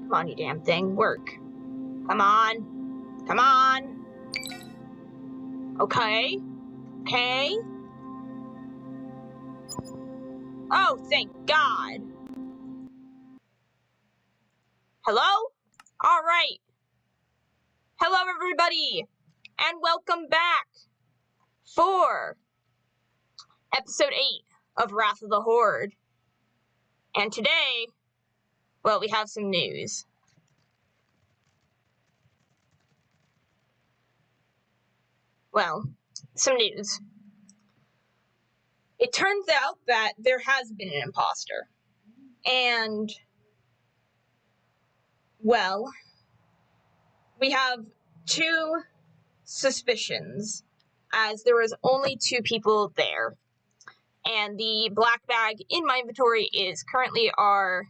Come on, you damn thing. Work. Come on. Come on. Okay. Okay. Oh, thank God. Hello? Alright. Hello, everybody. And welcome back for episode 8 of Wrath of the Horde. And today, well, we have some news. Well, some news. It turns out that there has been an imposter. And, well, we have two suspicions, as there was only 2 people there. And the black bag in my inventory is currently our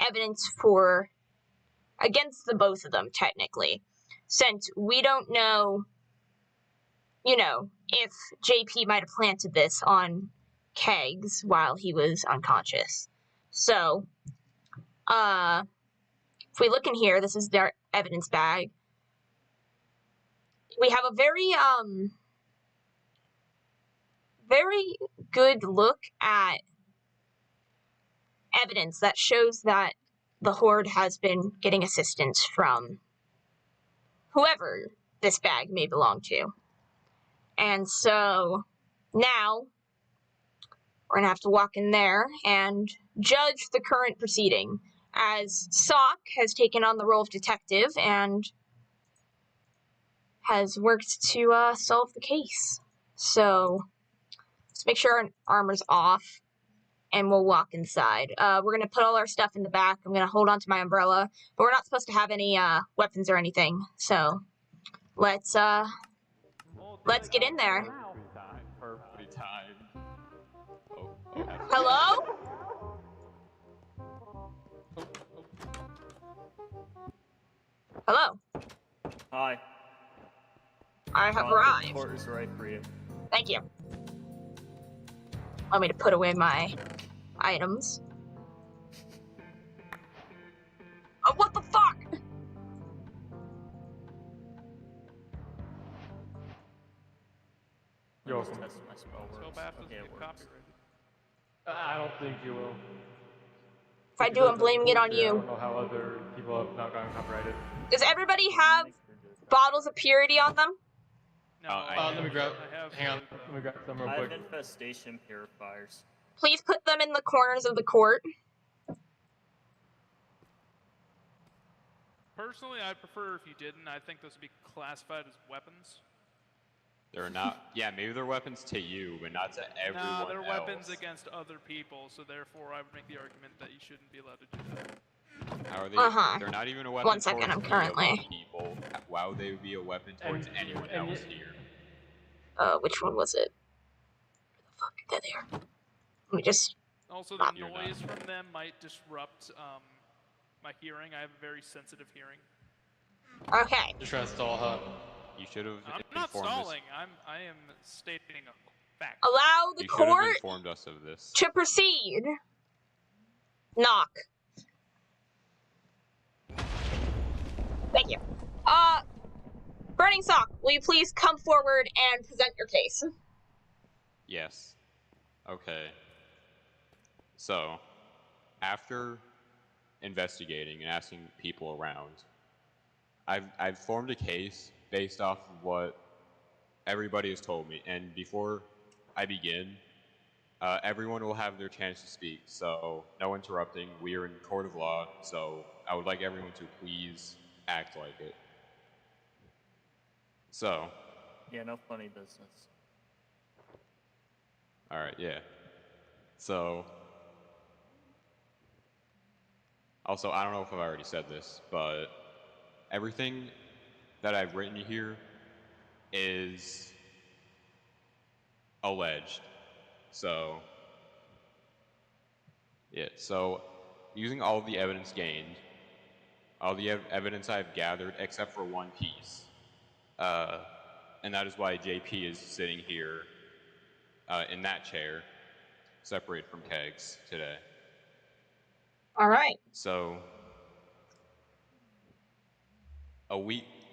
evidence for against the both of them, technically. Since we don't know, if JP might have planted this on Kegs while he was unconscious. So, if we look in here, this is their evidence bag. We have a very good look at evidence that shows that the Horde has been getting assistance from whoever this bag may belong to. And so now we're going to have to walk in there and judge the current proceeding, as Sock has taken on the role of detective and has worked to solve the case. So let's make sure our armor's off, and we'll walk inside. We're going to put all our stuff in the back. I'm going to hold on to my umbrella, but we're not supposed to have any weapons or anything. So let's get in there. Perfectly timed. Hello? Hello. Hi. I have arrived. The court is right for you. Thank you. Allow me to put away my items. Oh, what the fuck? You're welcome. Test my spell works. So bad Okay, it works. copyrighted. I don't think you will. If I do, I'm blaming it on I you. don't know how other people have not gotten copyrighted. Does everybody have bottles of purity on them? No, Let me grab. I have Hang on. Let me grab some real I have quick. infestation purifiers. Please put them in the corners of the court. Personally, I'd prefer if you didn't. I think those would be classified as weapons. They're not. Yeah, maybe they're weapons to you, but not to everyone No, they're else. weapons against other people, so therefore I would make the argument that you shouldn't be allowed to do that. How are they? Uh-huh. They're not even a weapon. 1 second, towards I'm any currently- other people. Why would they be a weapon towards anyone else here? Which one was it? Where the fuck? They're there. Let me just... Also, the You're noise not. from them might disrupt my hearing. I have a very sensitive hearing. Okay. You're trying to stall, huh? You should have I'm not informed stalling. I am stating a fact. Allow the You should have court informed us of this. to proceed. Knock. Thank you. Burning Sock, will you please come forward and present your case? Yes. Okay. So, after investigating and asking people around, I've formed a case based off of what everybody has told me. And before I begin, everyone will have their chance to speak. So, no interrupting. We are in court of law, so I would like everyone to please act like it. So. Yeah, no funny business. Alright, yeah. So. Also, I don't know if I've already said this, but everything that I've written here is alleged. So, yeah, so using all of the evidence gained, all the evidence I've gathered except for one piece, and that is why JP is sitting here in that chair, separated from Kegs today. All right. So,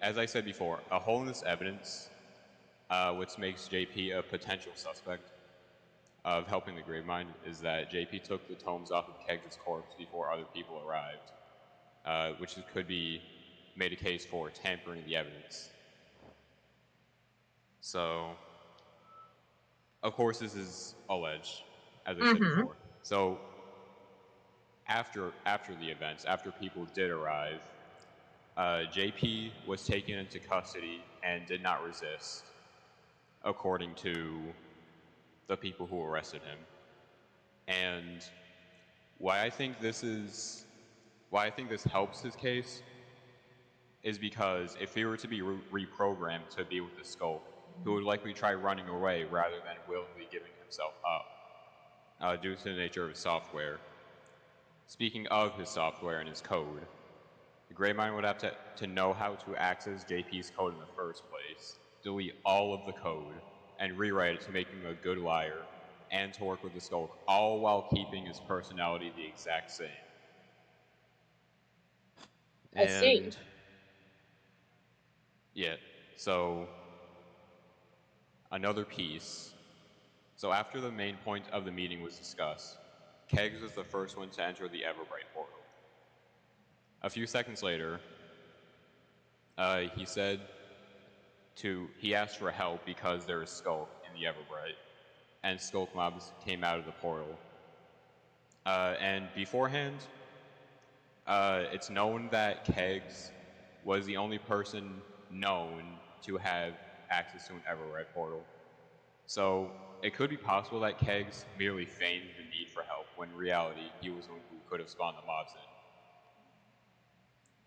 as I said before, a hole in this evidence, which makes JP a potential suspect of helping the Gravemind, is that JP took the tomes off of Kegs' corpse before other people arrived, which could be made a case for tampering the evidence. So, of course, this is alleged, as I said before. So, after the events, after people did arrive, JP was taken into custody and did not resist, according to the people who arrested him. And why I think this helps his case is because if he were to be reprogrammed to be with the Sculk, he would likely try running away rather than willingly giving himself up, due to the nature of his software. Speaking of his software and his code, the Gravemind would have to know how to access JP's code in the first place, delete all of the code, and rewrite it to make him a good liar, and to work with the Sculk, all while keeping his personality the exact same. I see. Yeah, so another piece. So after the main point of the meeting was discussed, Kegs was the first one to enter the Everbright portal. A few seconds later, he asked for help because there was Sculk in the Everbright, and Sculk mobs came out of the portal. And beforehand, it's known that Kegs was the only person known to have access to an Everbright portal. So it could be possible that Kegs merely feigned the need for help, when in reality he was the one who could have spawned the mobs in.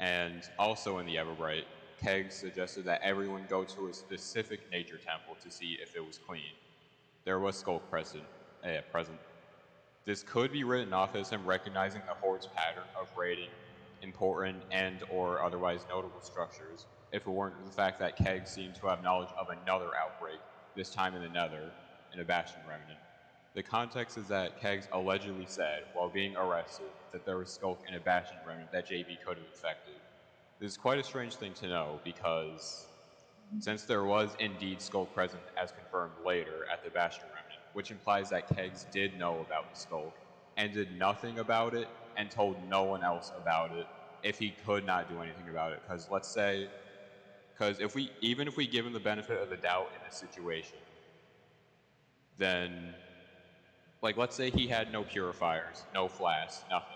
And also in the Everbright, Kegs suggested that everyone go to a specific nature temple to see if it was clean. There was Sculk present. This could be written off as him recognizing the Horde's pattern of raiding important and or otherwise notable structures, if it weren't for the fact that Kegs seemed to have knowledge of another outbreak, this time in the Nether, in a Bastion Remnant. The context is that Kegs allegedly said, while being arrested, that there was Sculk in a Bastion Remnant that JP could have infected. This is quite a strange thing to know, because since there was indeed Sculk present as confirmed later at the Bastion Remnant, which implies that Kegs did know about the Sculk, and did nothing about it, and told no one else about it, if he could not do anything about it. Because let's say, even if we give him the benefit of the doubt in this situation, then, like, let's say he had no purifiers, no flasks, nothing.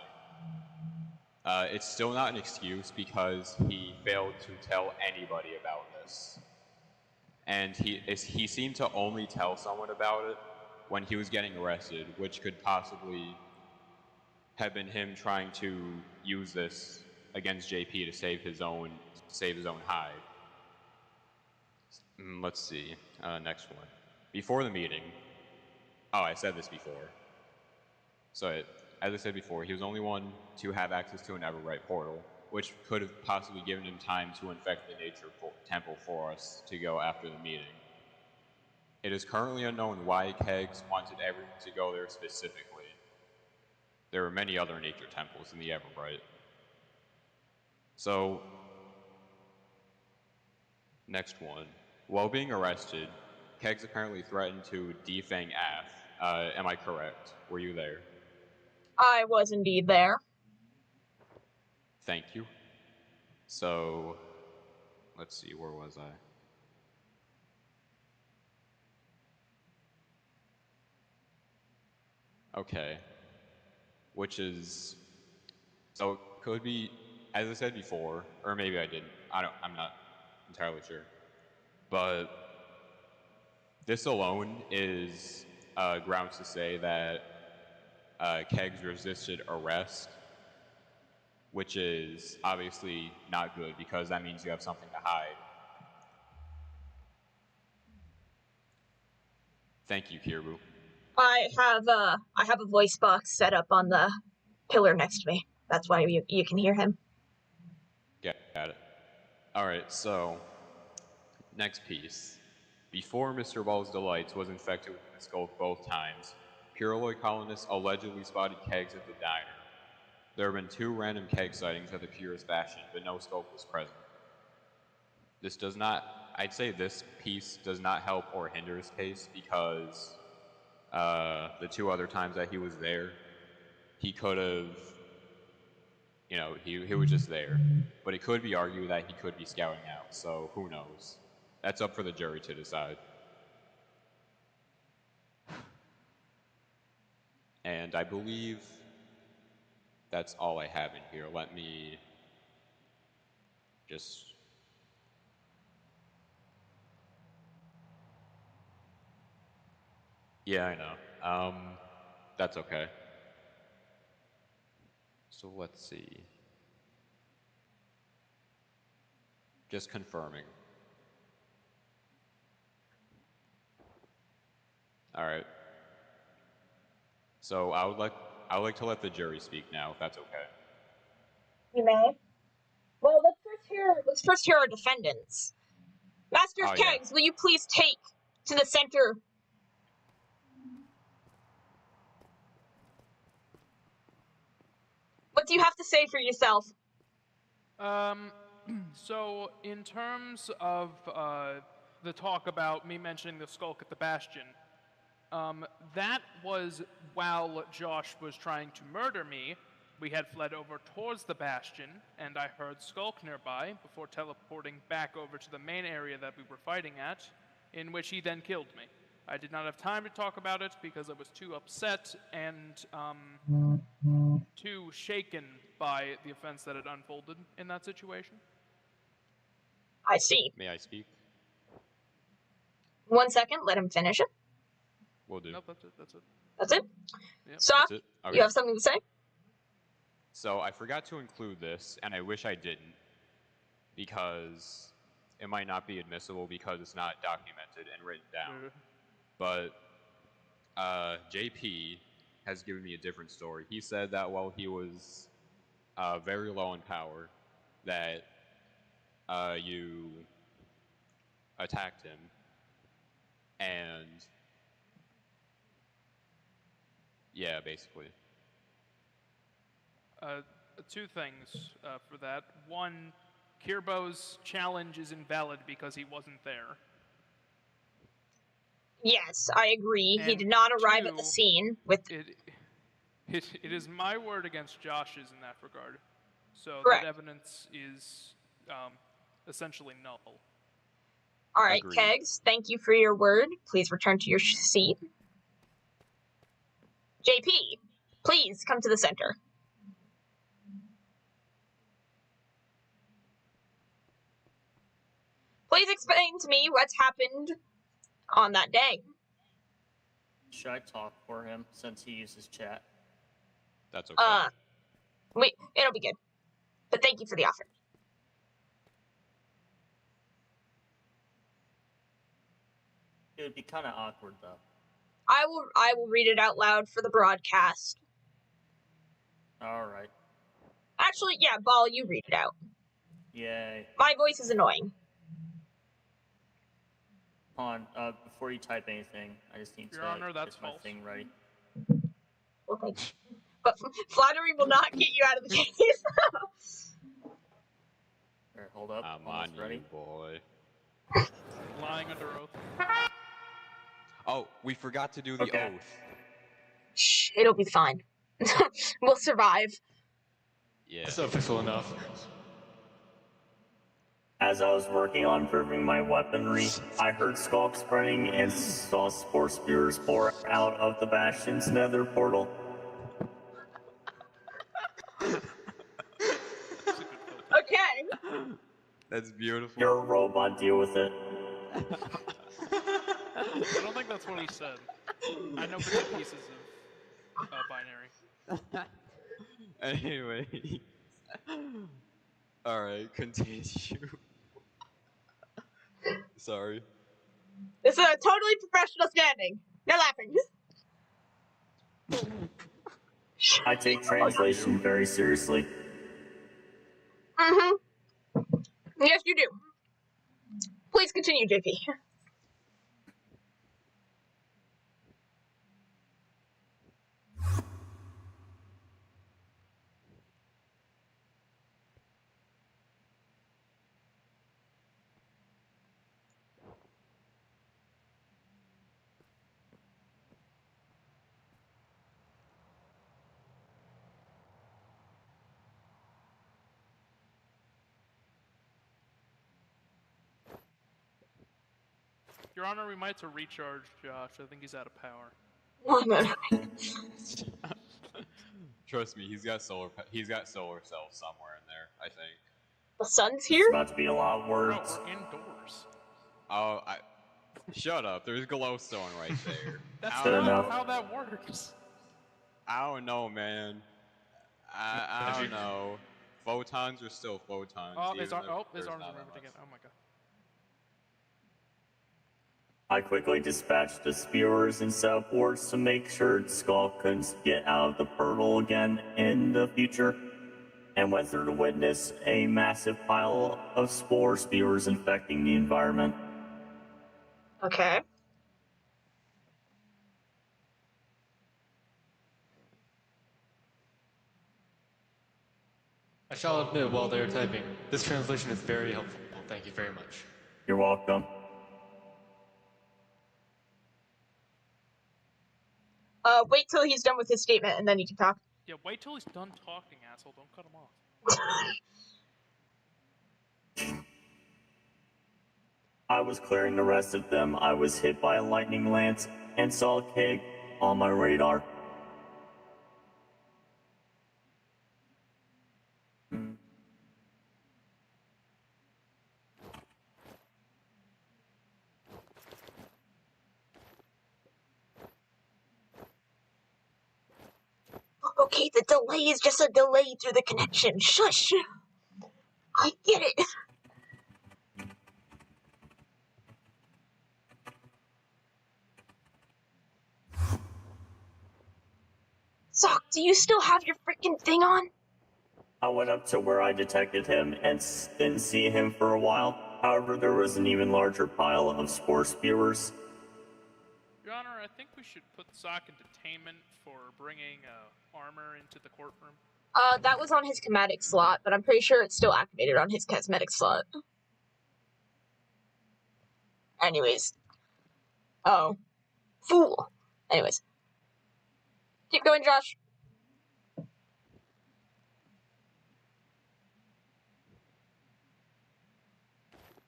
It's still not an excuse because he failed to tell anybody about this. And he seemed to only tell someone about it when he was getting arrested, which could possibly have been him trying to use this against JP to save his own hide. Let's see, next one. Before the meeting, I said this before. So, as I said before, he was the only one to have access to an Everbright portal, which could have possibly given him time to infect the nature temple for us to go after the meeting. It is currently unknown why Kegs wanted everyone to go there specifically. There are many other nature temples in the Everbright. So, next one. While being arrested, Kegs apparently threatened to defang Af. Am I correct? Were you there? I was indeed there. Thank you. So, let's see, where was I? Okay. Which is, so it could be, as I said before, or maybe I didn't. I'm not entirely sure. But this alone is grounds to say that Kegs resisted arrest, which is obviously not good because that means you have something to hide. Thank you, Kirbu. I have a voice box set up on the pillar next to me. That's why you can hear him. Got it. Alright, so, next piece. Before Mr. Ball's Delights was infected with the Sculk both times, Puroloid colonists allegedly spotted Kegs at the diner. There have been 2 random Keg sightings at the Purist Bastion, but no Sculk was present. this does not. I'd say this piece does not help or hinder his case because the 2 other times that he was there, he could have, you know, he was just there. But it could be argued that he could be scouting out. So who knows? That's up for the jury to decide. And I believe that's all I have in here. Let me just... Yeah, I know. That's okay. So let's see. Just confirming. All right. So I would like to let the jury speak now, if that's okay. You may. Well, let's first hear our defendants. Master Oh, yeah. Kegs, will you please take to the center? What do you have to say for yourself? So in terms of the talk about me mentioning the sculk at the Bastion, that was while Josh was trying to murder me. We had fled over towards the Bastion, and I heard Skulk nearby before teleporting back over to the main area that we were fighting at, in which he then killed me. I did not have time to talk about it because I was too upset and too shaken by the events that had unfolded in that situation. I see. May I speak? 1 second, let him finish it. Will do. Nope, that's it, that's it. That's it? Yep. Sock, That's it? Okay. you have something to say? So I forgot to include this, and I wish I didn't, because it might not be admissible because it's not documented and written down. But JP has given me a different story. He said that while he was very low in power, that you attacked him, and yeah, basically. 2 things for that. 1, Kirbo's challenge is invalid because he wasn't there. Yes, I agree. He And did not arrive at the 2, scene with... It is my word against Josh's in that regard. So Correct. that evidence is essentially null. All right, Agreed. Kegs, thank you for your word. Please return to your seat. JP, please come to the center. Please explain to me what's happened on that day. Should I talk for him since he uses chat? That's okay. Wait, it'll be good. But thank you for the offer. It would be kind of awkward though. I will read it out loud for the broadcast. All right. Actually, yeah, Ball, you read it out. Yay. My voice is annoying. Hold on, before you type anything, I just need Your to Honor, that's get my false. thing ready. Well, thank you. But flattery will not get you out of the case. Alright, hold up. I'm Almost on ready. you, boy. Lying under oath. Oh, we forgot to do the Okay. oath. Shh, it'll be fine. We'll survive. Yeah. That's official enough. As I was working on improving my weaponry, I heard Skulk spreading and saw spore spewers pour out of the Bastion's nether portal. It's a good filter. Okay. That's beautiful. You're a robot, deal with it. I don't think that's what he said. I know bits and pieces of binary. Anyway. Alright, continue. Sorry. This is a totally professional standing. No laughing. I take translation very seriously. Mm-hmm. Yes, you do. Please continue, JP. Your Honor, we might have to recharge Josh. I think he's out of power. Trust me, he's got solar cells somewhere in there. I think. The sun's It's here? about to be a lot of No, words. we're indoors. Oh, shut up. There's glowstone right there. That's I Fair don't not enough. know. how that works. I don't know, man. I don't know. Photons are still photons. Oh, his even if arms there's are not that moving much. again. Oh my god. I quickly dispatched the spewers and set up wards to make sure Skull couldn't get out of the portal again in the future, and went through to witness a massive pile of spore spewers infecting the environment. Okay. I shall admit, while they are typing, this translation is very helpful. Thank you very much. You're welcome. Wait till he's done with his statement and then you can talk. Yeah, wait till he's done talking, asshole. Don't cut him off. I was clearing the rest of them. I was hit by a lightning lance and saw a keg on my radar. Okay, the delay is just a delay through the connection. Shush! I get it. Sock, do you still have your freaking thing on? I went up to where I detected him and didn't see him for a while. However, there was an even larger pile of spore spewers. Your Honor, I think we should put Sock in detainment for bringing armor into the courtroom. That was on his chromatic slot, but I'm pretty sure it's still activated on his cosmetic slot. Anyways. Oh. Fool. Anyways. Keep going, Josh. I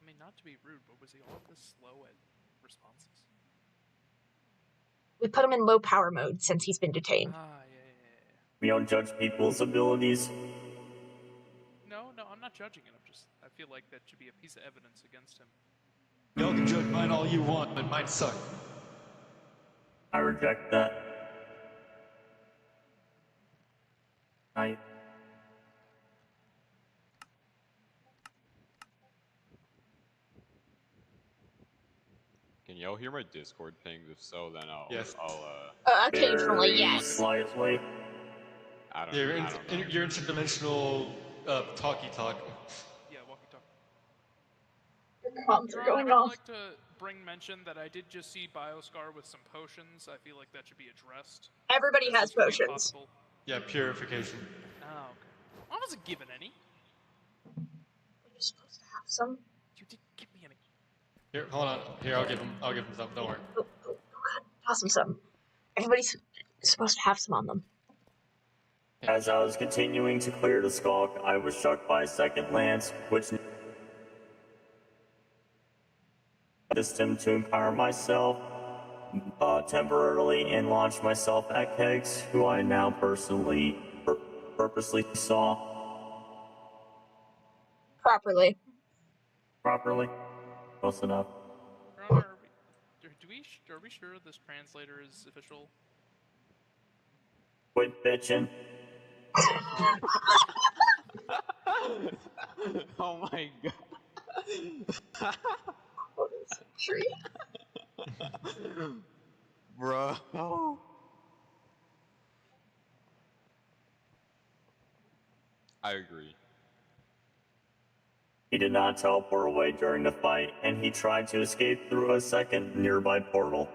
mean, not to be rude, but was he all this slow at responses? We put him in low power mode since he's been detained. Yeah. We don't judge people's abilities. No, I'm not judging it. I feel like that should be a piece of evidence against him. Y'all can judge mine all you want, but mine suck. I reject that. Can y'all hear my Discord pings? If so, then Yes. Occasionally, Very yes. slightly. I don't Yeah, know. your interdimensional talkie talk. Yeah, walkie-talkie. Your comms Your are Honor, going I'd off. like to bring mention that I did just see Bioscar with some potions. I feel like that should be addressed. Everybody As has this would be potions. possible. Yeah, purification. Oh, okay. I wasn't given any. You're supposed to have some. You didn't give me any. Here, hold on. Here, I'll give him some. Don't worry. Oh, toss him some. Everybody's supposed to have some on them. As I was continuing to clear the skulk, I was struck by a second lance, which assisted him to empower myself temporarily and launch myself at Kegs, who I now personally purposely saw Properly. properly. Close enough. Your Honor, are we sure this translator is official? Quit bitching. Oh my god. Tree. Bro. I agree. He did not teleport away during the fight, and he tried to escape through a second nearby portal.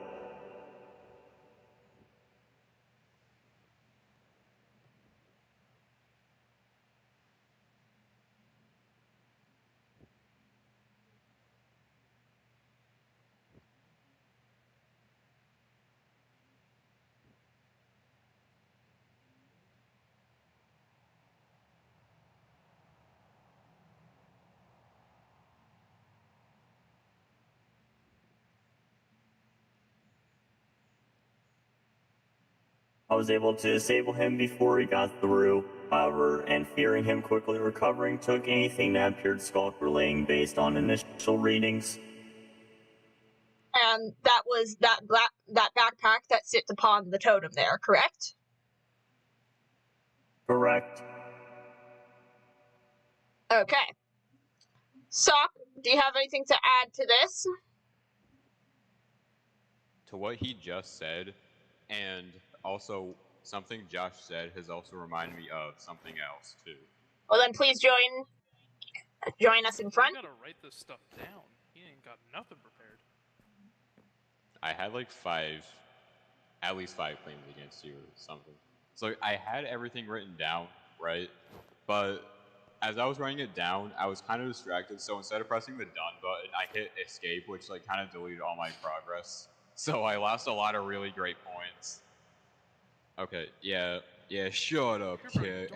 I was able to disable him before he got through, however, and fearing him quickly recovering, took anything that appeared sculk relaying based on initial readings. And that was that backpack that sits upon the totem there, correct? Correct. Okay. Sock, do you have anything to add to this? To what he just said, and also something Josh said has also reminded me of something else too. Well, then please join us in front. You gotta write this stuff down. He ain't got nothing prepared. I had like at least five claims against you or something. So I had everything written down, right? But as I was writing it down, I was kind of distracted. So instead of pressing the done button, I hit escape, which like kind of deleted all my progress. So I lost a lot of really great points. Okay, yeah, shut up, kid.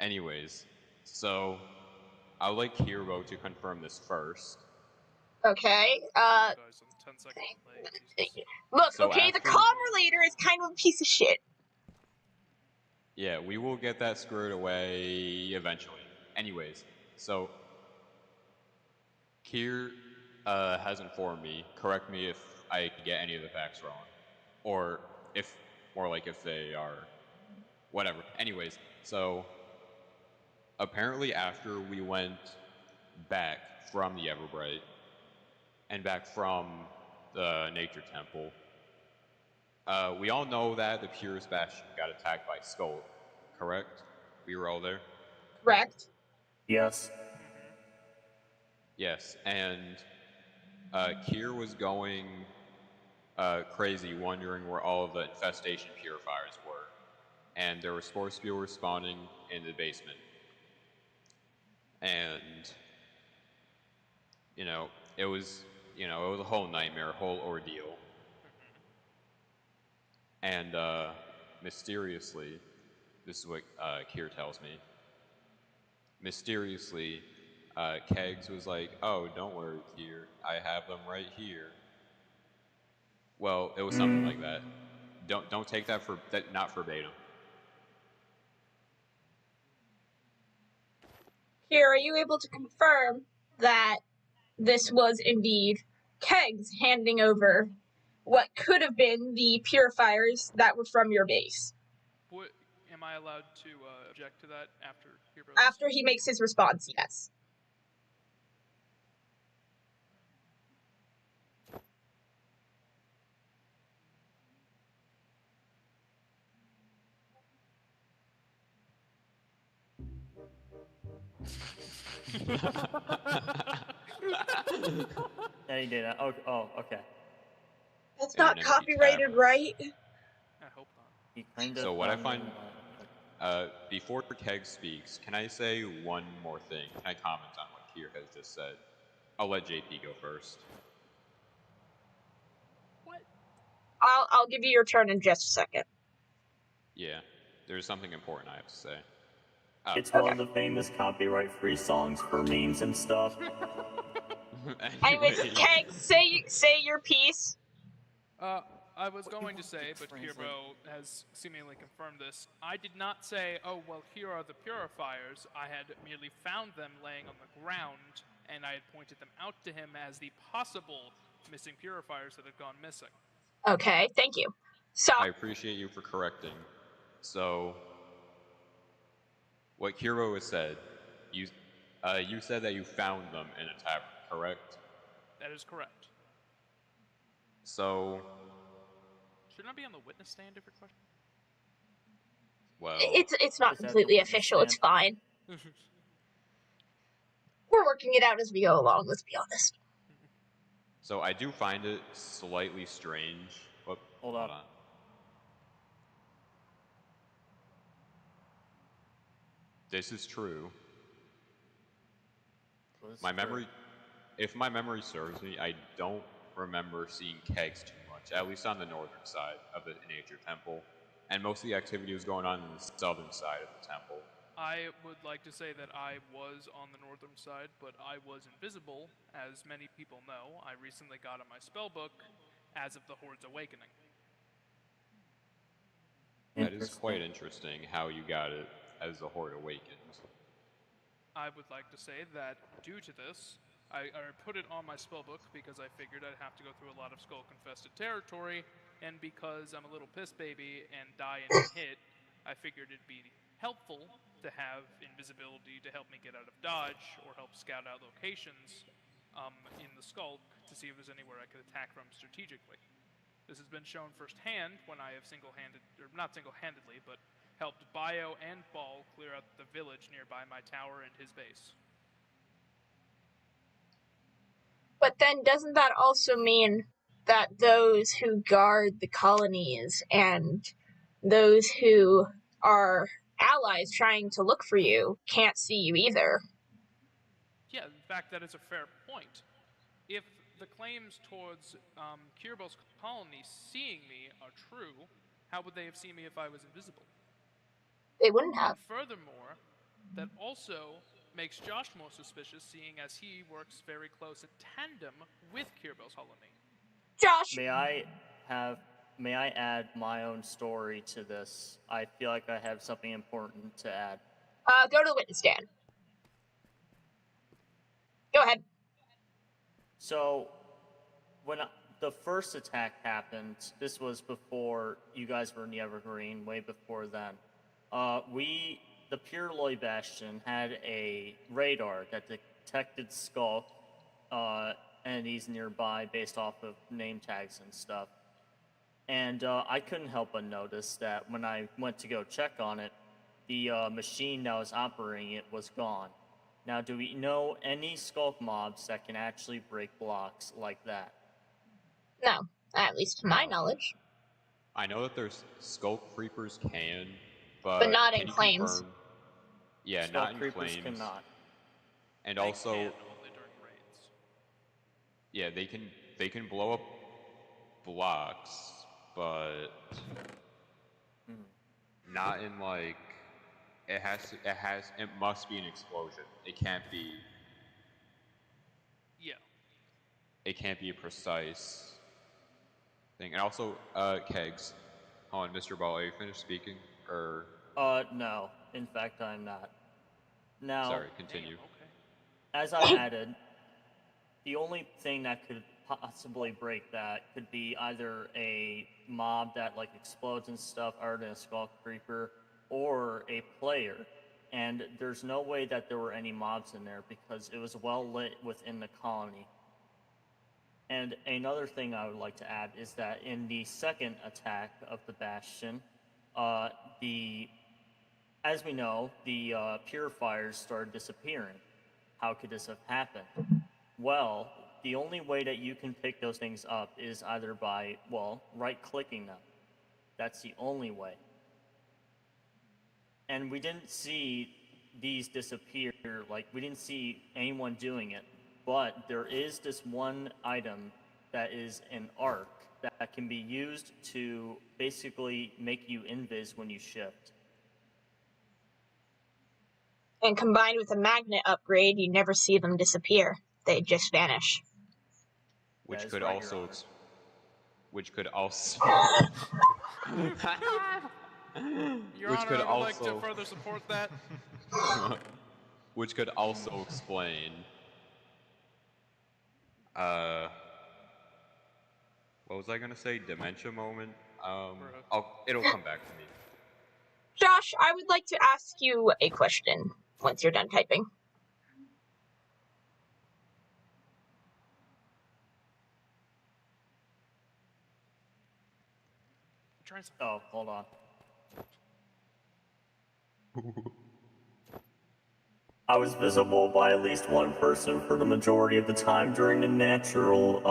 Anyways, so I would like Hero to confirm this first. Okay. Guys, I'm 10 seconds late. Jesus. Look, So okay, the after- comm relator is kind of a piece of shit. Yeah, we will get that squared away eventually. Anyways, so Kier has informed me. Correct me if I get any of the facts wrong, or if they are whatever. Anyways, so apparently after we went back from the Everbright and back from the Nature Temple, we all know that the Purest Bastion got attacked by Sculk, correct? We were all there? Correct. Yes. Yes, and Kier was going crazy, wondering where all of the infestation purifiers were. And there were spore spewers spawning in the basement. And, it was a whole nightmare, a whole ordeal. And mysteriously, this is what Kier tells me, mysteriously, Kegs was like, "Oh, don't worry, Kier, I have them right here." Well, it was something like that. Don't take that not verbatim. Here, are you able to confirm that this was indeed Kegs handing over what could have been the purifiers that were from your base? What, am I allowed to object to that after Hero? After he makes his response, yes. Yeah, he did. Oh, okay. That's In an not empty copyrighted, tavern. right? I hope not. He kind of. So what I find, before Keg speaks, can I say one more thing? Can I comment on what Kier has just said? I'll let JP go first. What? I'll give you your turn in just a second. Yeah, there's something important I have to say. It's one of the famous copyright-free songs for memes and stuff. Anyways, Kegs, say your piece. I was going to say, but Hero has seemingly confirmed this. I did not say, "Oh, well, here are the purifiers." I had merely found them laying on the ground, and I had pointed them out to him as the possible missing purifiers that had gone missing. Okay, thank you. So, I appreciate you for correcting. So, what Hero has said, you said that you found them in a tavern, correct? That is correct. So, Shouldn't I be on the witness stand if your question? well, it's not completely official. It's fine. We're working it out as we go along. Let's be honest. so I do find it slightly strange. Hold on. This is true. If my memory serves me, I don't remember seeing Kegs too much, at least on the northern side of the Nature Temple. And most of the activity was going on the southern side of the temple. I would like to say that I was on the northern side, but I was invisible, as many people know. I recently got on my spellbook as of the Horde's awakening. That is quite interesting how you got it as the Horde awakened. I would like to say that due to this, I put it on my spellbook because I figured I'd have to go through a lot of skull-infested territory, and because I'm a little piss baby and die and hit, I figured it'd be helpful to have invisibility to help me get out of dodge or help scout out locations in the sculk to see if there's anywhere I could attack from strategically. This has been shown firsthand when I have not single-handedly, but helped Bio and Ball clear out the village nearby my tower and his base. But then doesn't that also mean that those who guard the colonies and those who are allies trying to look for you can't see you either? Yeah, in fact, that is a fair point. If the claims towards Kirbo's colony seeing me are true, how would they have seen me if I was invisible? They wouldn't have. And furthermore, that also makes Josh more suspicious, seeing as he works very close in tandem with Kirbo's colony. Josh! May I add my own story to this? I feel like I have something important to add. Go to the witness stand. Go ahead. So, when the first attack happened, this was before you guys were in the Evergreen, way before then. The Purloy Bastion had a radar that detected Sculk entities nearby based off of name tags and stuff. And I couldn't help but notice that when I went to go check on it, the machine that was operating it was gone. Now, do we know any Sculk mobs that can actually break blocks like that? No, at least to my knowledge. I know that there's Sculk Creepers can, but not can in you claims. confirm? Yeah, Sculk not in creepers claims. cannot. And They also, can only during raids. yeah, they can blow up blocks, but not in like it must be an explosion. It can't be. Yeah. It can't be a precise thing. And also, Kegs. Hold on, Mr. Ball, are you finished speaking? Or No. In fact, I'm not. Now, sorry, continue. Damn, okay. as I added, the only thing that could possibly break that could be either a mob that like explodes and stuff, other than a Sculk Creeper, or a player. And there's no way that there were any mobs in there because it was well lit within the colony. And another thing I would like to add is that in the second attack of the Bastion, as we know, the purifiers started disappearing. How could this have happened? Well, the only way that you can pick those things up is either by, well, right-clicking them. That's the only way. And we didn't see these disappear, like, we didn't see anyone doing it. But there is this one item that is an arc that can be used to basically make you invis when you shift. And combined with a magnet upgrade, you never see them disappear. They just vanish. Which That is could right, also, Your Honor. which could also, Your Which Honor, could I would like to also- further support that. which could also explain, what was I gonna say? Dementia moment. It'll come back to me. Josh, I would like to ask you a question once you're done typing. Try something. Oh, hold on. I was visible by at least one person for the majority of the time during the natural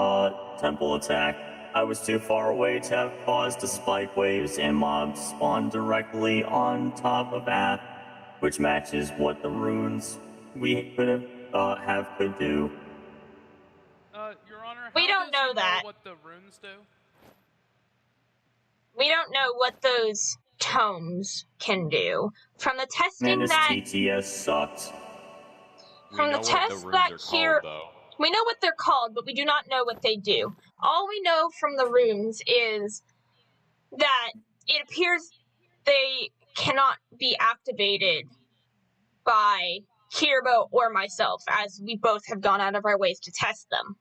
temple attack. I was too far away to have caused the spike waves, and mobs spawned directly on top of App, which matches what the runes we could do. Your Honor, We how don't does know he that. what the runes do? We don't know what those tomes can do. From the testing Man, this that TTS sucked. We From know the what the test runes that are here- called, though. we know what they're called, but we do not know what they do. All we know from the runes is that it appears they cannot be activated by Kirbo or myself, as we both have gone out of our ways to test them.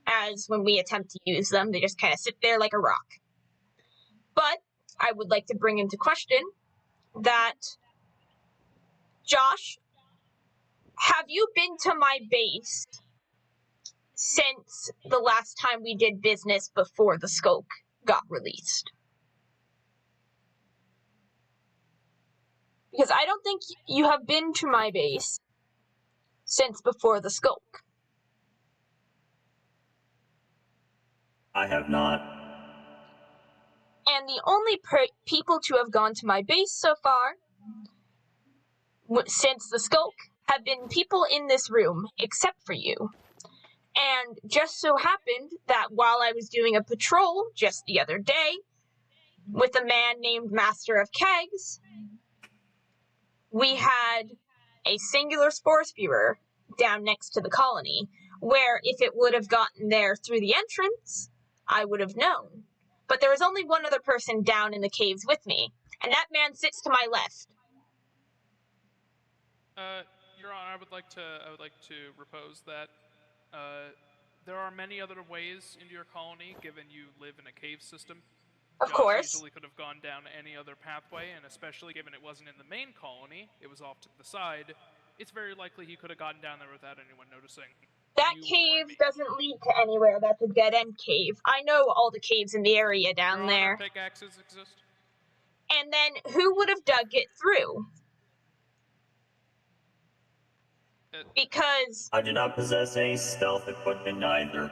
As when we attempt to use them, they just kind of sit there like a rock. But I would like to bring into question that, Josh, have you been to my base since the last time we did business before the sculk got released? Because I don't think you have been to my base since before the sculk. I have not. And the only people to have gone to my base so far, since the sculk, have been people in this room, except for you. And just so happened that while I was doing a patrol just the other day with a man named Master of Kegs, we had a singular spore spewer down next to the colony, where if it would have gotten there through the entrance, I would have known. But there was only one other person down in the caves with me, and that man sits to my left. Your Honor, I would like to propose that there are many other ways into your colony, given you live in a cave system. Of Josh course. easily could have gone down any other pathway, and especially given it wasn't in the main colony, it was off to the side, it's very likely he could have gotten down there without anyone noticing. That cave doesn't lead to anywhere. That's a dead-end cave. I know all the caves in the area down Your there. Honor, pickaxes exist? And then who would have dug it through? Because... I do not possess any stealth equipment either.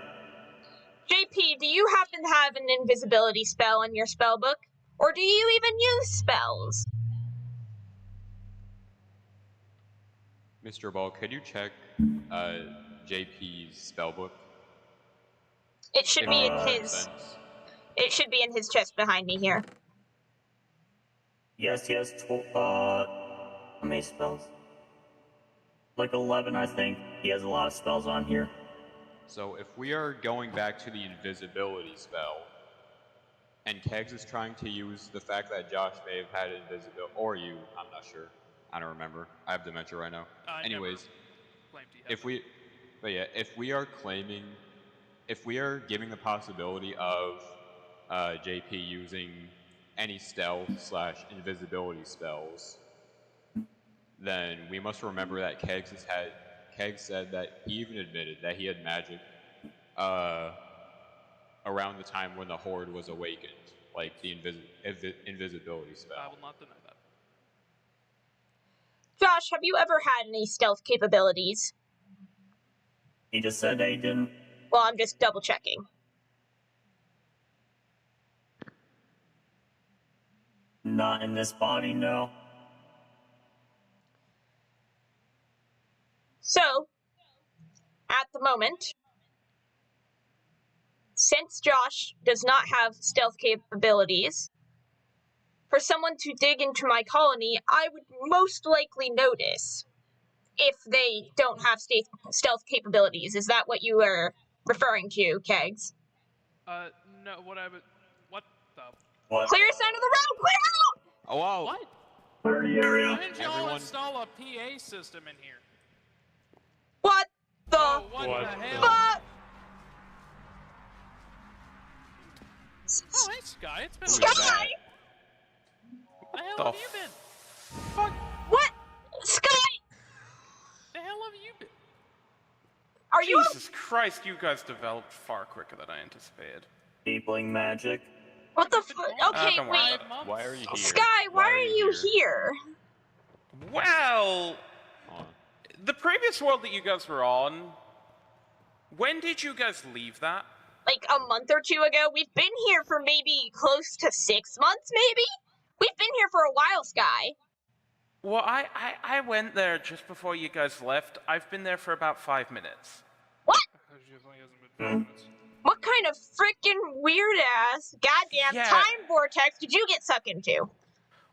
JP, do you happen to have an invisibility spell in your spell book? Or do you even use spells? Mr. Ball, could you check JP's spellbook? It should be in If it his... makes sense. It should be in his chest behind me here. Yes, he has how many spells? Like 11, I think. He has a lot of spells on here. So if we are going back to the invisibility spell, and Kegs is trying to use the fact that Josh may have had invisibility, or you, I'm not sure. I don't remember. I have dementia right now. Anyways, if we are giving the possibility of JP using any stealth/invisibility spells, then we must remember that Kegs said that he even admitted that he had magic around the time when the Horde was awakened, like the invisibility spell. I will not deny that. Josh, have you ever had any stealth capabilities? He just said they didn't. Well, I'm just double checking. Not in this body, no. So, at the moment, since Josh does not have stealth capabilities, for someone to dig into my colony, I would most likely notice if they don't have stealth capabilities. Is that what you were referring to, Kegs? No, what the... What? Clear side of the road! Clear out! Oh wow! What? Clear the area. Why didn't y'all Everyone- install a PA system in here? What the Oh, what What the the- hell? fuck? Oh, hey, Skye, it's been a Look at while. Skye! The hell The have you been? Fuck, What? Skye! the hell have you been? Are you... Jesus Christ, you guys developed far quicker than I anticipated. Deepling magic. What the fuck? Okay, don't worry wait. about it. 5 months? Why are you here? Skye, why are you here? Well, Oh. the previous world that you guys were on, when did you guys leave that? Like a month or two ago. We've been here for maybe close to 6 months, maybe? We've been here for a while, Skye. Well, I went there just before you guys left. I've been there for about 5 minutes. What? It only hasn't been 5 minutes. What kind of freaking weird-ass goddamn Yeah. time vortex did you get sucked into?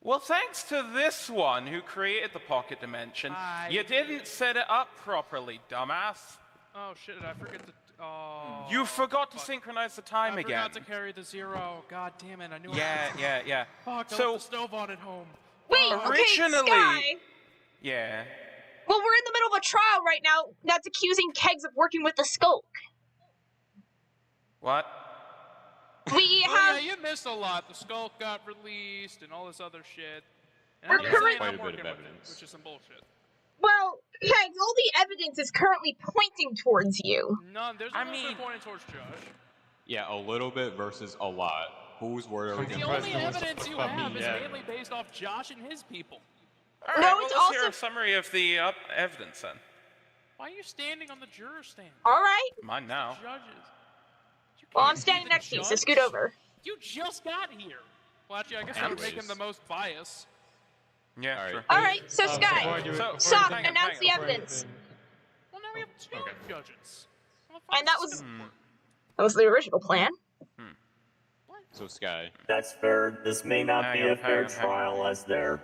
Well, thanks to this one who created the pocket dimension, you didn't set it up properly, dumbass. Oh shit! Did I forget to? Oh. You forgot to fuck. synchronize the time I again. forgot to carry the 0. God damn it! I knew. Yeah. Fuck! I So- left the stove on at home. Wait, Fuck. okay, Originally- Skye. Yeah. Well, we're in the middle of a trial right now that's accusing Kegs of working with the sculk. What? We Well, have... yeah, you missed a lot. The sculk got released and all this other shit. And We're I'm current- saying Quite I'm a bit working of with it, evidence. which is some bullshit. Well, Kegs, all the evidence is currently pointing towards you. None. There's I a little mean- bit pointing towards Josh. Yeah, a little bit versus a lot. Whose word are we The The going only president was evidence you fucking have is yeah. mainly based off Josh and his people. All right, No, well, it's let's hear also- a summary of the evidence then. Why are you standing on the juror stand? All right. Mine now. Judges. You Well, I'm can't be standing the next to you, so judge. scoot over. You just got here. Well, actually, I guess that would make him the most biased. Yeah, All right. sure. All right, so Before Skye, I do it- So- before Sock, anything- announce the before evidence. anything- Well, now we have two Okay. judges. And that was- Hmm. that was the original plan. So, Skye. That's fair. This may not Hang be on, a fair hang on. trial as there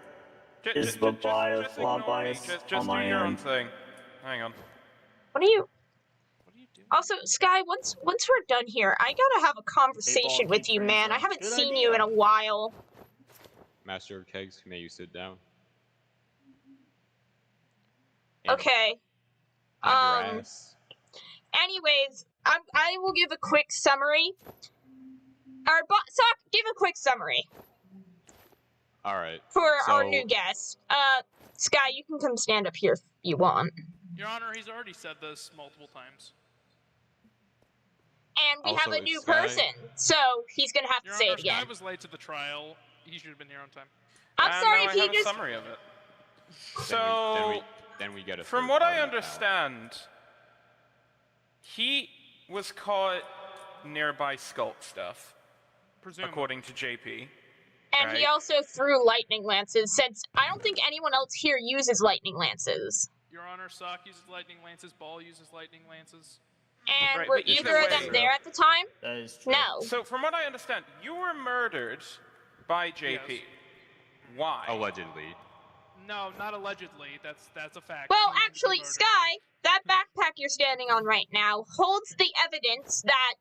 is the bias, law ignore me. bias Just on do my your own end. thing. Hang on. What are you... What are you doing? Also, Skye, once we're done here, I gotta have a conversation with you, man. I haven't Good seen idea. you in a while. Master of Kegs, may you sit down? And Okay. have your ass. Anyways, I will give a quick summary. Sock, give a quick summary Alright. for our So- new guest. Skye, you can come stand up here if you want. Your Honor, he's already said this multiple times. And we have Also, a new Skye- person, so he's gonna have to Your say Honor, it again. Skye was late to the trial. He should have been here on time. I'm sorry now if I he have a just... summary of it. Then So, then we get a from third what I party now. understand, he was caught nearby sculk stuff, Presumably. according to JP. And he Right. also threw lightning lances, since I don't think anyone else here uses lightning lances. Your Honor, Sock uses lightning lances, Ball uses lightning lances. And Right, were but either either of way- them there at the time? That is true. No. So, from what I understand, you were murdered by JP. Yes. Why? Allegedly. No, not allegedly. That's a fact. Well, He actually, murdered Skye, me. that backpack you're standing on right now holds the evidence that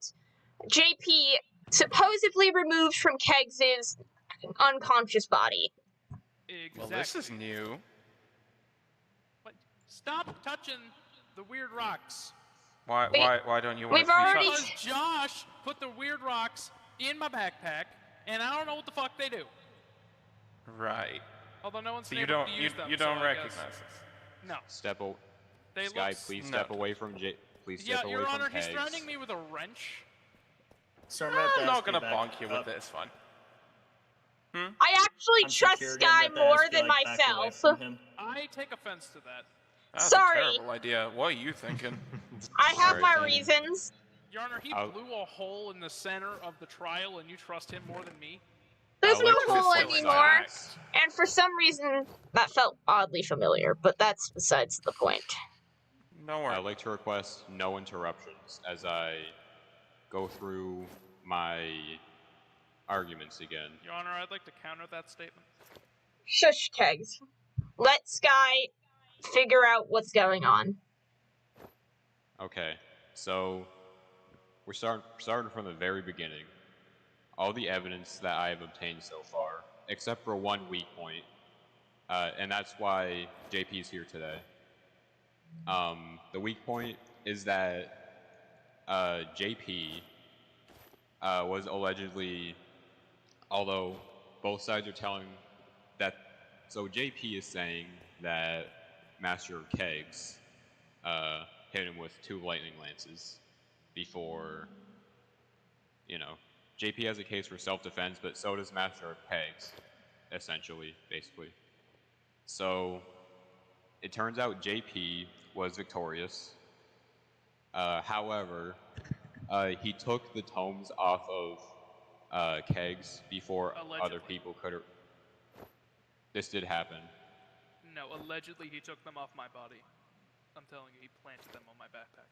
JP supposedly removed from Kegs' unconscious body. Exactly. Well, this is new. What? Stop touching the weird rocks. Why don't you want We've to be already- touched? Because Josh put the weird rocks in my backpack, and I don't know what the fuck they do. Right. Although no one's So been you able don't to use them. you so don't I recognize guess- this. No. They Skye, look. please No. step away from Please Yeah, step away Your from Honor, he's Kegs. threatening me with a wrench. So I'm not gonna bonk you with this one. I actually trust Skye more than myself. I take offense to that. That's Sorry. a terrible idea. What are you thinking? I have Sorry, my Danny. reasons. Your Honor, he I'll- blew a hole in the center of the trial, and you trust him more than me? There's I'll no let you hole sit anymore. silent. And for some reason, that felt oddly familiar, but that's besides the point. No worries. I'd like to request no interruptions as I go through my arguments again. Your Honor, I'd like to counter that statement. Shush, Kegs. Let Skye figure out what's going on. Okay, so we're starting from the very beginning. All the evidence that I have obtained so far, except for one weak point, and that's why JP is here today. The weak point is that JP was allegedly, although both sides are telling that, so JP is saying that Master of Kegs hit him with 2 lightning lances before, JP has a case for self-defense, but so does Master of Kegs, essentially, basically. So, it turns out JP was victorious. However, he took the tomes off of Kegs before other Allegedly. people could have. This did happen. No, allegedly he took them off my body. I'm telling you, he planted them on my backpack.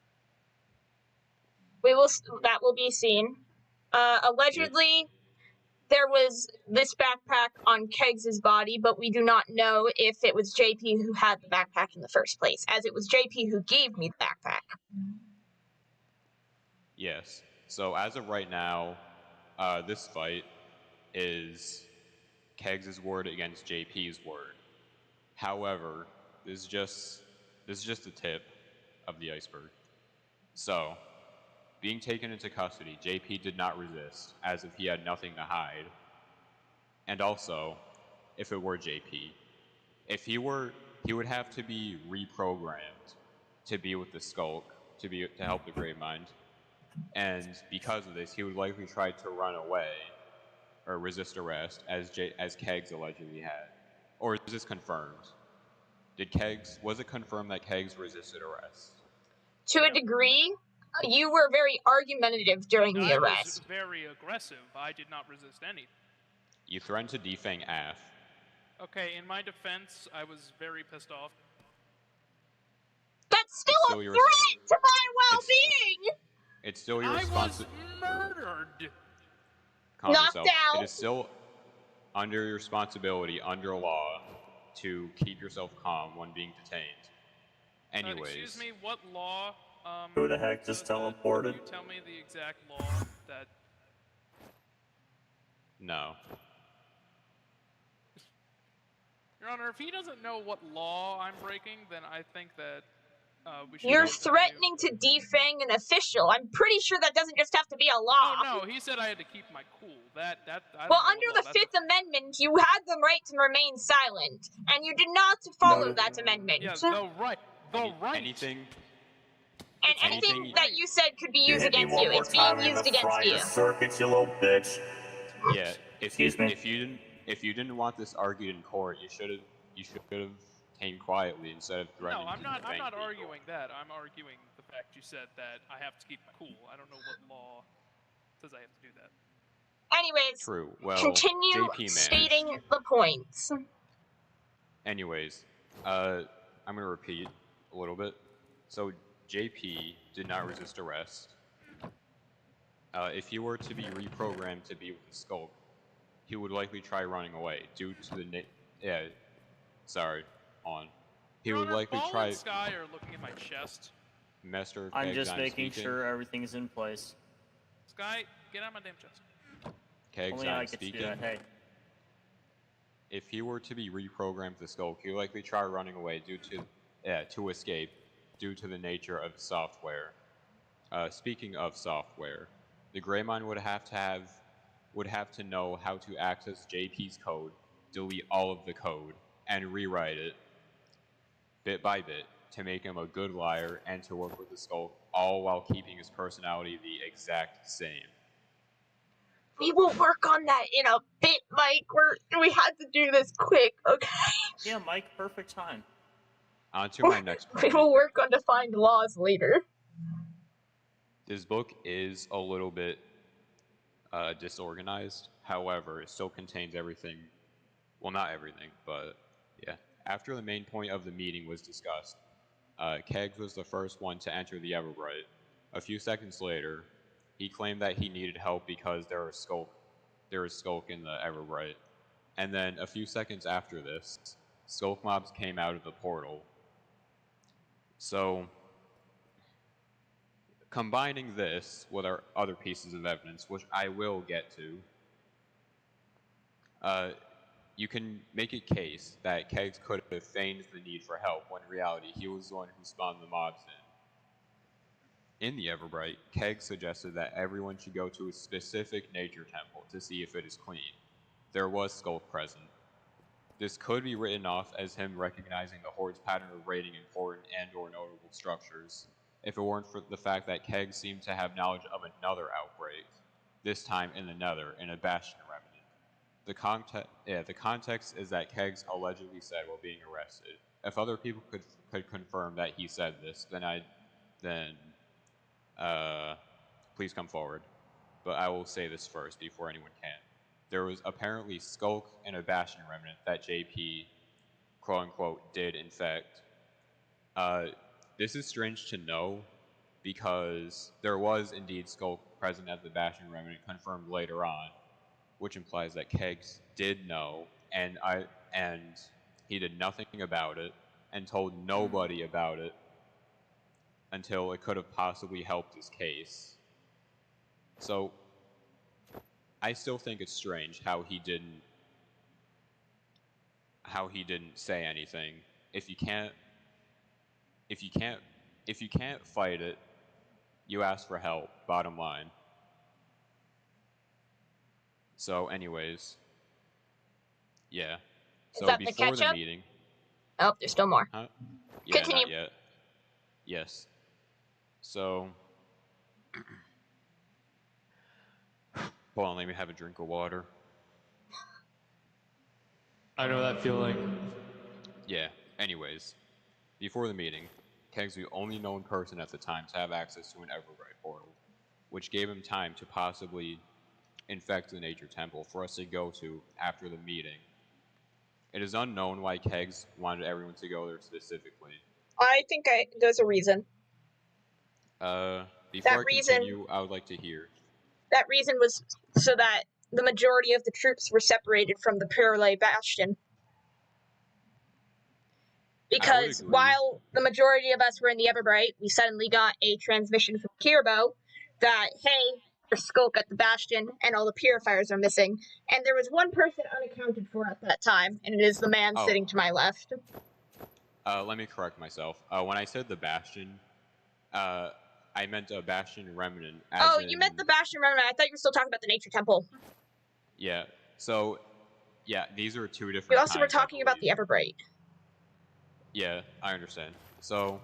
That will be seen. Allegedly, there was this backpack on Kegs' body, but we do not know if it was JP who had the backpack in the first place, as it was JP who gave me the backpack. Yes. So as of right now, this fight is Kegs' word against JP's word. However, this is just the tip of the iceberg. So, being taken into custody, JP did not resist, as if he had nothing to hide. And also, if it were JP, he would have to be reprogrammed to be with the Sculk, to help the Grave Mind. And because of this, he would likely try to run away or resist arrest, as Kegs allegedly had. Or is this confirmed? Was it confirmed that Kegs resisted arrest? To a degree, you were very argumentative during the I was arrest. very aggressive. I did not resist any. You threatened to defang Af. Okay, in my defense, I was very pissed off. That's still a your- threat to my well-being! It's still your I was responsibility. murdered! Knocked out. It is still under your responsibility, under law, to keep yourself calm when being detained. Anyways. Excuse me, what law? Who the heck just teleported? Can you tell me the exact law that... No. Your Honor, if he doesn't know what law I'm breaking, then I think that we should... You're threatening to defang an official. I'm pretty sure that doesn't just have to be a law. Oh, no, he said I had to keep my cool. I don't Well, know under what the law, Fifth Amendment, you had the right to remain silent, and you did not follow that amendment. Yeah, the right. Anything. And anything anything- that you said could be used Hit me against one you. more It's being time in used the against fryer you. circuit, you little bitch. Yeah. If you didn't want this argued in court, you should have came quietly instead of threatening. No, I'm to not defang people. arguing that. I'm arguing the fact you said that I have to keep my cool. I don't know what law says I have to do that. Anyways, True. Well, continue JP managed. stating the points. Anyways, I'm gonna repeat a little bit. So JP did not resist arrest. If he were to be reprogrammed to be with the Sculk, he would likely try running away due to the He Your would Honor, likely Paul try. and Skye are looking at my chest. Master. I'm Kegs, just making speaking. sure everything's in place. Skye, get out of my damn chest. Kegs, Only I I'm get to do speaking. that. Hey, If he were to be reprogrammed to Sculk, he would likely try running away to escape due to the nature of software. Speaking of software, the Greymon would have to know how to access JP's code, delete all of the code, and rewrite it bit by bit to make him a good liar and to work with the Sculk, all while keeping his personality the exact same. We will work on that in a bit, Mike. We had to do this quick, okay? yeah, Mike, perfect time. On to my next We point. will work on defined laws later. This book is a little bit disorganized. However, it still contains everything. Well, not everything, but yeah. After the main point of the meeting was discussed, Kegs was the first one to enter the Everbright. A few seconds later, he claimed that he needed help because there was Sculk in the Everbright. And then a few seconds after this, Sculk mobs came out of the portal. So, combining this with our other pieces of evidence, which I will get to, you can make a case that Kegs could have feigned the need for help when in reality he was the one who spawned the mobs in. In the Everbright, Kegs suggested that everyone should go to a specific nature temple to see if it is clean. There was Sculk present. This could be written off as him recognizing the Horde's pattern of raiding important and/or notable structures, if it weren't for the fact that Kegs seemed to have knowledge of another outbreak, this time in the Nether, in a Bastion remnant. The context is that Kegs allegedly said while being arrested. If other people could confirm that he said this, then please come forward. But I will say this first before anyone can. There was apparently Sculk in a Bastion remnant that JP, quote-unquote, did infect. This is strange to know because there was indeed Sculk present at the Bastion remnant confirmed later on, which implies that Kegs did know, and he did nothing about it and told nobody about it until it could have possibly helped his case. So, I still think it's strange how he didn't say anything. If you can't fight it, you ask for help, bottom line. So anyways, yeah. So that the before the ketchup? meeting, Oh, there's still more. huh? Yeah, Continue. not yet. Yes. So hold on, let me have a drink of water. I know that feeling. Yeah, anyways, before the meeting, Kegs was the only known person at the time to have access to an Everbright portal, which gave him time to possibly infect the Nature Temple for us to go to after the meeting. It is unknown why Kegs wanted everyone to go there specifically. I think there's a reason. Before I continue, I would like to hear. That reason was so that the majority of the troops were separated from the Purley Bastion. Because while the majority of us were in the Everbright, we suddenly got a transmission from Kirbo that, hey, there's sculk at the Bastion and all the purifiers are missing. And there was one person unaccounted for at that time, and it is the man sitting to my left. Let me correct myself. When I said the Bastion, I meant a Bastion Remnant. You meant the Bastion Remnant. I thought you were still talking about the Nature Temple. Yeah, so, yeah, these are two different We also were times, talking about the Everbright. Yeah, I understand. So,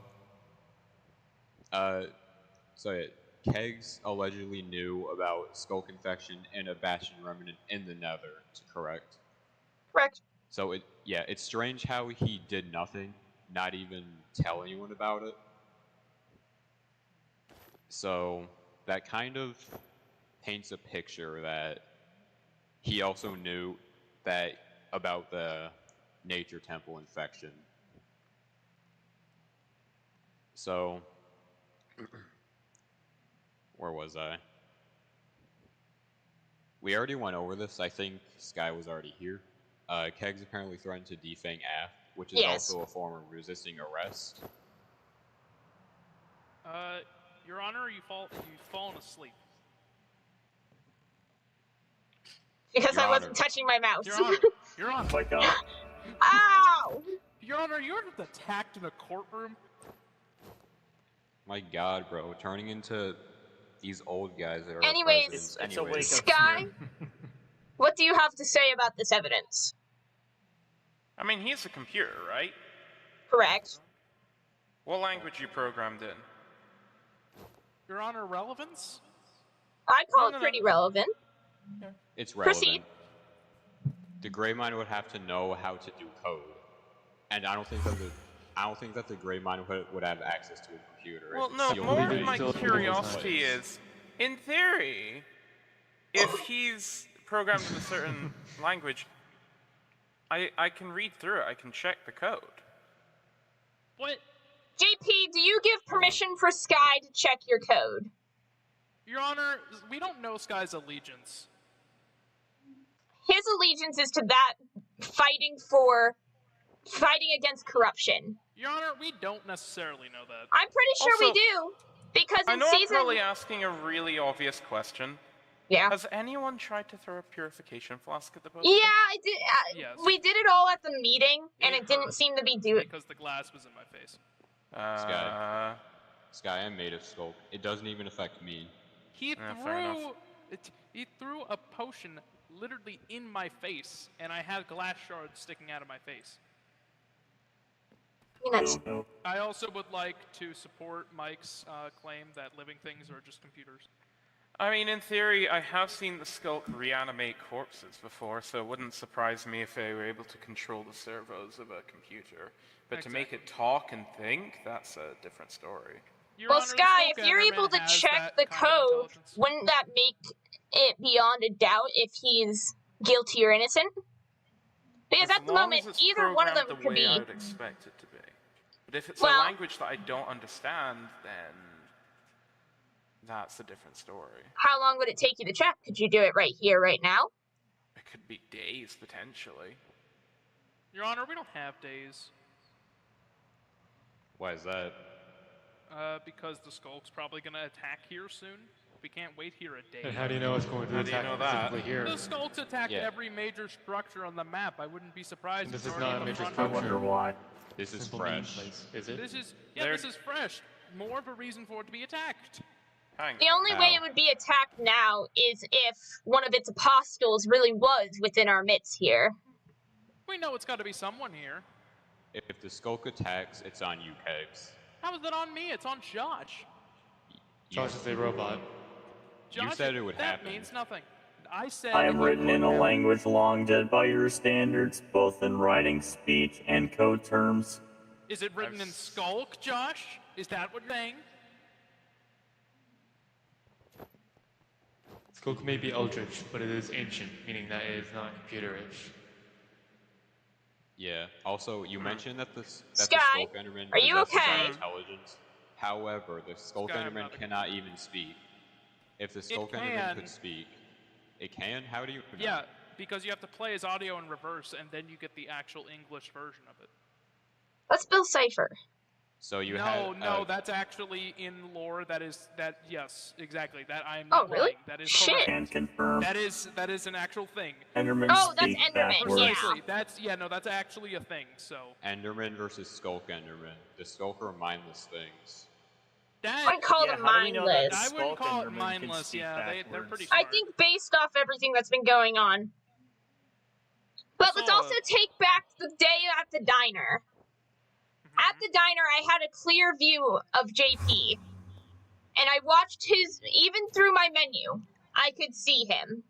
Kegs allegedly knew about skulk infection and a Bastion Remnant in the Nether, correct? Correct. So, it's strange how he did nothing, not even tell anyone about it. So, that kind of paints a picture that he also knew that about the Nature Temple infection. So, where was I? We already went over this. I think Skye was already here. Kegs apparently threatened to defang Aft, which is also a form of resisting arrest. Your Honor, you've fallen asleep. Because I wasn't touching my mouse. Your Honor. Wake up. Ow! Your Honor, you were attacked in a courtroom. My God, bro, turning into these old guys that are. Anyways, it's a wake-up Skye, what do you have to say about this evidence? I mean, he's a computer, right? Correct. What language you programmed in? Your Honor, relevance? I'd call it pretty relevant. It's relevant. Proceed. The Grey Mind would have to know how to do code, and I don't think that the Grey Mind would have access to a computer. Well, no. More of my curiosity is, in theory, if he's programmed in a certain language, I can read through it. I can check the code. What? JP, do you give permission for Skye to check your code? Your Honor, we don't know Skye's allegiance. His allegiance is to that fighting against corruption. Your Honor, we don't necessarily know that. I'm pretty sure Also, we do, because I in know season... I'm probably asking a really obvious question. Yeah. Has anyone tried to throw a purification flask at the boat? Yeah, I did. Yes. We did it all at the meeting, and it didn't seem to be doing. Because the glass was in my face. Skye, I'm made of sculk. It doesn't even affect me. He threw a potion literally in my face, and I had glass shards sticking out of my face. I also would like to support Mike's claim that living things are just computers. I mean, in theory, I have seen the sculk reanimate corpses before, so it wouldn't surprise me if they were able to control the servos of a computer. But to make it talk and think, that's a different story. Well, Skye, if you're able to check the code, wouldn't that make it beyond a doubt if he's guilty or innocent? Because at the moment, either one of them could be. I would expect it to be. But if it's a language that I don't understand, then that's a different story. How long would it take you to check? Could you do it right here, right now? It could be days, potentially. Your Honor, we don't have days. Why is that? Because the skulk's probably gonna attack here soon. We can't wait here a day. And how do you know it's going to How do you attack know that? specifically here? The skulks attacked Yeah. every major structure on the map. I wouldn't be surprised And if this it's is already not a in the major front. I structure. wonder why. This is Simple meeting fresh. place, is it? This is fresh. More of a reason for it to be attacked. Hang The only way Ow. it would be attacked now is if one of its apostles really was within our midst here. We know it's got to be someone here. If the skulk attacks, it's on you, Kegs. How is that on me? It's on Josh. Josh is a robot. Josh, said it would that happen. means nothing. I said I am it written would in a happen. language long dead by your standards, both in writing, speech, and code terms. Is it written in Skulk, Josh? Is that what you're saying? Skulk may be eldritch, but it is ancient, meaning that it is not computerish. Yeah. Also, you mentioned that the Skye, Skulk Enderman are you possesses okay? intelligence. However, the Skulk Skye, I'm Enderman not okay. cannot even speak. If the Skulk Enderman can. could speak, it can? How do you know? Yeah, because you have to play his audio in reverse, and then you get the actual English version of it. Let's build Cypher. So you no, have no, that's actually in lore. Yes, exactly. That I'm Oh, not really? lying. That is Shit. correct. And confirm. That is an actual thing. Enderman Oh, that's speak Enderman, backwards. yeah. Precisely. That's actually a thing. So Enderman versus Skulk Enderman. The Skulk are mindless things. that I call Yeah, them how do we know that mindless. I wouldn't Skulk call it Enderman can mindless. speak Yeah, they're backwards? pretty I smart. think based off everything that's been going on. But let's So, also take back the day at the diner. At the diner, I had a clear view of JP. And I watched even through my menu, I could see him.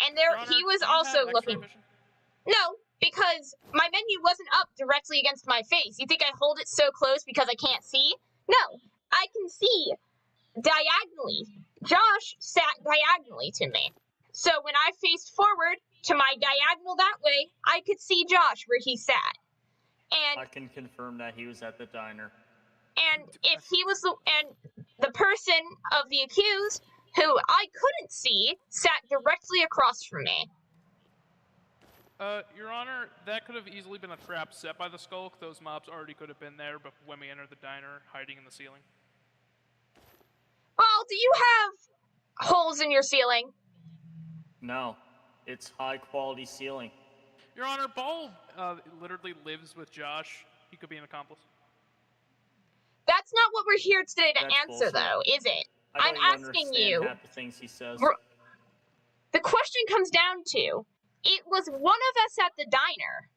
And Your Honor, he was do you have also X-ray looking. vision? No, because my menu wasn't up directly against my face. You think I hold it so close because I can't see? No, I can see diagonally. Josh sat diagonally to me. So when I faced forward to my diagonal that way, I could see Josh where he sat. I And can confirm that he was at the diner. if he was the person of the accused who I couldn't see sat directly across from me. Your Honor, that could have easily been a trap set by the Skulk. Those mobs already could have been there when we entered the diner, hiding in the ceiling. Well, do you have holes in your ceiling? No, it's high quality ceiling. Your Honor, Ball literally lives with Josh. He could be an accomplice. That's not what we're here today to That's answer, bullshit. though, is it? I I'm don't even asking understand you. half the things he says. The question comes down to, it was one of us at the diner.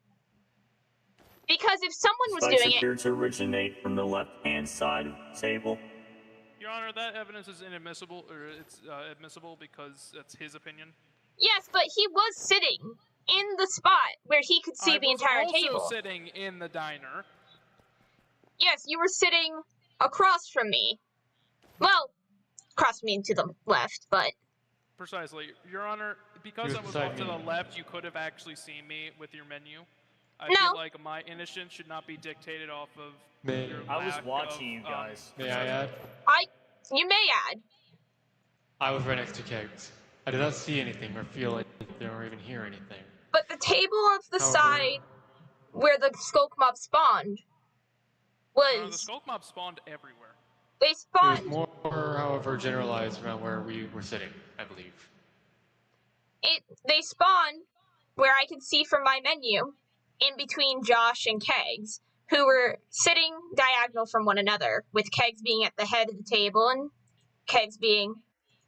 Because if someone was Spikes doing it, appear to originate from the left-hand side of the table. Your Honor, that evidence is inadmissible, or it's admissible because that's his opinion. yes, but he was sitting in the spot where he could see the entire I was table. also sitting in the diner. Yes, you were sitting across from me. Well, across from me to the left, but Precisely. Your Honor, because You're I was beside off to me. the left, you could have actually seen me with your menu. I No. feel like my innocence should not be dictated off of May- your I was lack watching of, you guys. May I add? you may add. I was right next to Kegs. I did not see anything or feel anything or even hear anything. But the table of the However- side where the skulk mob spawned the was Skulk mob spawned everywhere. they It was spawned more, however, generalized around where we were sitting, I believe. they spawned where I could see from my menu in between Josh and Kegs, who were sitting diagonal from one another, with Kegs being at the head of the table and Kegs being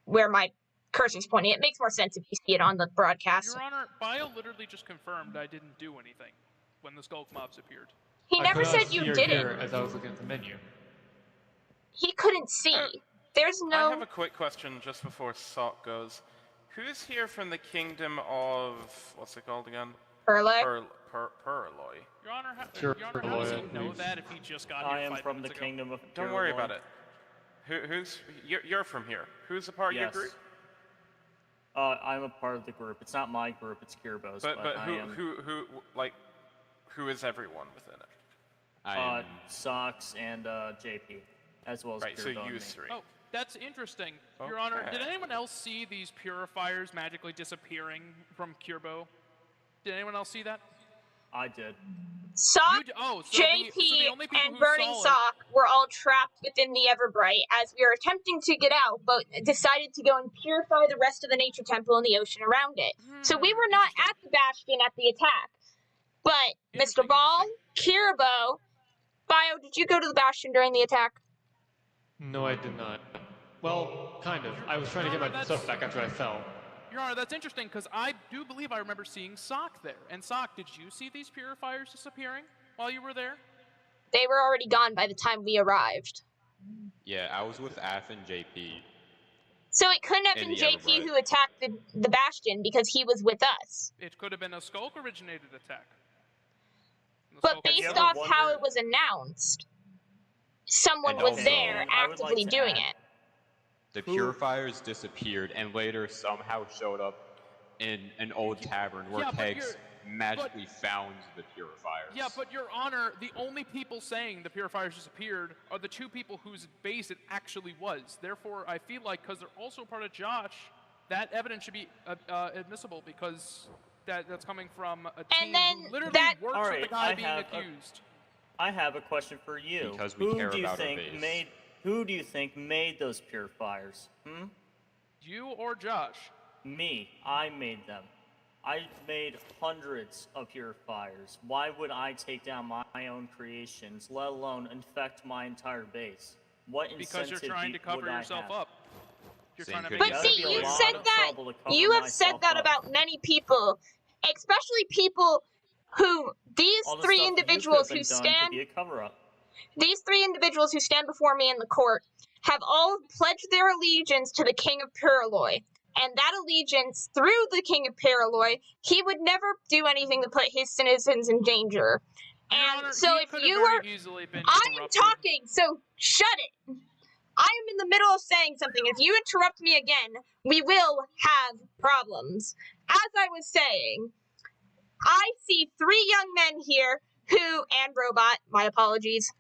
where my cursor's pointing. It makes more sense if you see it on the broadcast. Your Honor, Bio literally just confirmed I didn't do anything when the Skulk mobs appeared. He I never could not said you see or didn't. hear as I was looking at the menu. He couldn't see. There's I no. have a quick question just before Sock goes. Who's here from the kingdom of what's it called again? Perle. Perloy. Your Honor, how Sure, does he lawyer, know please. that if he just got I here am 5 from the minutes ago? kingdom of Don't worry Pure about it. Who's you're from here? Who's a part Yes. of your group? I'm a part of the group. It's not my group. It's Kirbo's. But I am. who is everyone within it? I am Socks and JP, as well as Right, so Kirbo and you me. three. Oh, that's interesting. Your Honor, did Okay. anyone else see these purifiers magically disappearing from Kirbo? Did anyone else see that? I did. Sock, So the JP, only people and who Burning saw it- Sock were all trapped within the Everbright as we were attempting to get out, but decided to go and purify the rest of the nature temple and the ocean around it. So we were not at the Bastion at the attack. But Mr. Ball, Kirabo, Bio, did you go to the Bastion during the attack? No, I did not. Well, kind of. I was trying to get my stuff back after I fell. Your Honor, that's interesting, because I do believe I remember seeing Sock there. And Sock, did you see these purifiers disappearing while you were there? They were already gone by the time we arrived. Yeah, I was with Af and JP. So it couldn't have been JP who attacked the Bastion because he was with us. It could have been a Skulk-originated attack. But based off how it was announced, someone was there actively doing it. The purifiers disappeared and later somehow showed up in an old tavern where Kegs magically found the purifiers. Yeah, but Your Honor, the only people saying the purifiers disappeared are the two people whose base it actually was. Therefore, I feel like, because they're also part of Josh, that evidence should be admissible, because that's coming from a team who literally works with the guy being accused. I have a question for you. Because we care about our base. Who do you think made those purifiers? You or Josh? Me. I made them. I made hundreds of purifiers. Why would I take down my own creations, let alone infect my entire base? What incentive Because you're trying to cover yourself up. You're trying to but see, you said that. You have said that about many people, especially people who these three individuals who stand. These three individuals who stand before me in the court have all pledged their allegiance to the King of Puraloy. And that allegiance, through the King of Puraloy, he would never do anything to put his citizens in danger. And so if you are... I am talking, so shut it. I am in the middle of saying something. If you interrupt me again, we will have problems. As I was saying, I see three young men here and Robot, my apologies,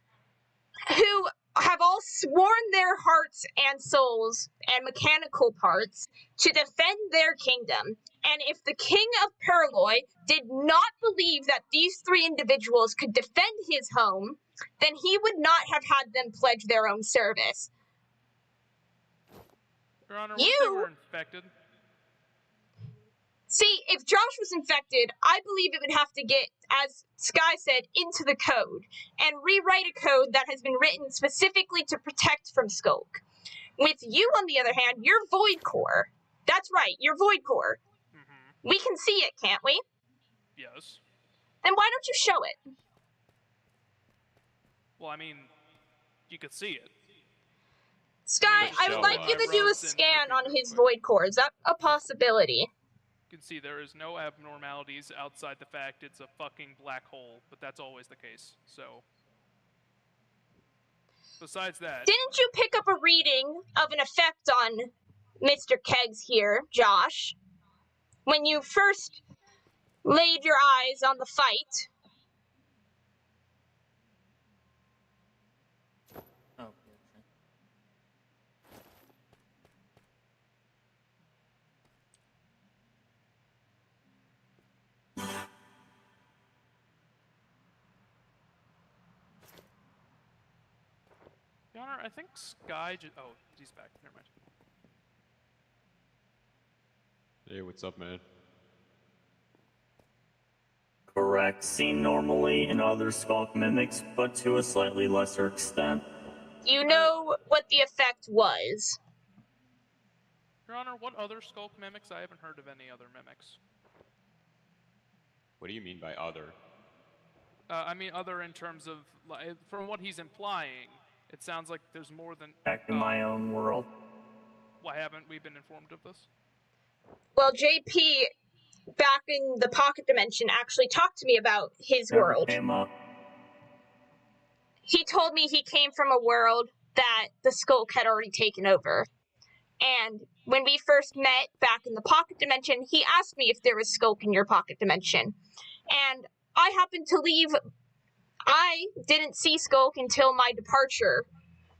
who have all sworn their hearts and souls and mechanical parts to defend their kingdom. And if the King of Puraloy did not believe that these three individuals could defend his home, then he would not have had them pledge their own service. Your Honor, what if they were infected? See, if Josh was infected, I believe it would have to get, as Skye said, into the code, and rewrite a code that has been written specifically to protect from Skulk. With you, on the other hand, you're Void Core. That's right, you're Void Core. We can see it, can't we? Yes. Then why don't you show it? Well, I mean, you could see it. Skye, I would like you to do a scan on his Void Core. Is that a possibility? You can see there is no abnormalities outside the fact it's a fucking black hole, but that's always the case, so... Besides that... Didn't you pick up a reading of an effect on Mr. Kegs here, Josh? When you first laid your eyes on the fight? Your Honor, I think Skye just... Oh, he's back. Never mind. Hey, what's up, man? Correct. Seen normally in other skulk mimics, but to a slightly lesser extent. You know what the effect was? Your Honor, what other Skulk mimics? I haven't heard of any other mimics. What do you mean by other? I mean other in terms of... From what he's implying, it sounds like there's more than... Back in my own world. Why haven't we been informed of this? Well, JP, back in the pocket dimension, actually talked to me about his world. Came up. He told me he came from a world that the Skulk had already taken over. And when we first met back in the pocket dimension, he asked me if there was Skulk in your pocket dimension. And I happened to leave. I didn't see Skulk until my departure.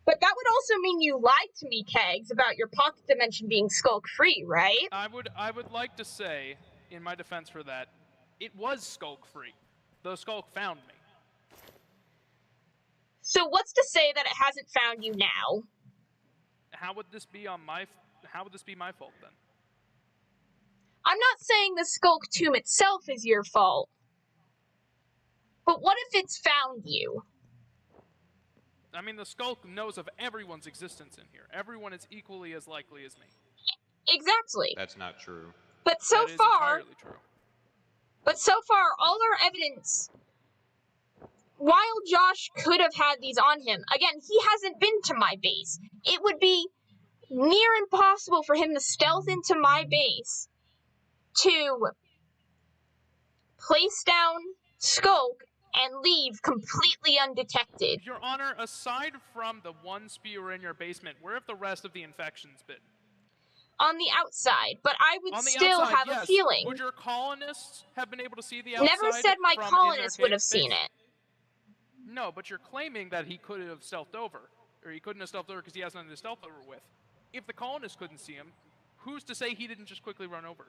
But that would also mean you lied to me, Kegs, about your pocket dimension being Skulk-free, right? I would like to say, in my defense for that, it was Skulk-free. The Skulk found me. So what's to say that it hasn't found you now? How would this be my fault then? I'm not saying the sculk tomb itself is your fault. But what if it's found you? I mean, the sculk knows of everyone's existence in here. Everyone is equally as likely as me. Exactly. That's not true. But so That is far, entirely true. all our evidence, while Josh could have had these on him, again, he hasn't been to my base. It would be near impossible for him to stealth into my base to place down Skulk and leave completely undetected. Your Honor, aside from the one spear in your basement, where have the rest of the infections been? On the outside, but I would On the still outside, have yes. a feeling. Would your colonists have been able to see the outside? Never said my from colonists in would their have seen cave it. space? No, but you're claiming that he could have stealthed over. Or he couldn't have stealthed over because he has nothing to stealth over with. If the colonists couldn't see him, who's to say he didn't just quickly run over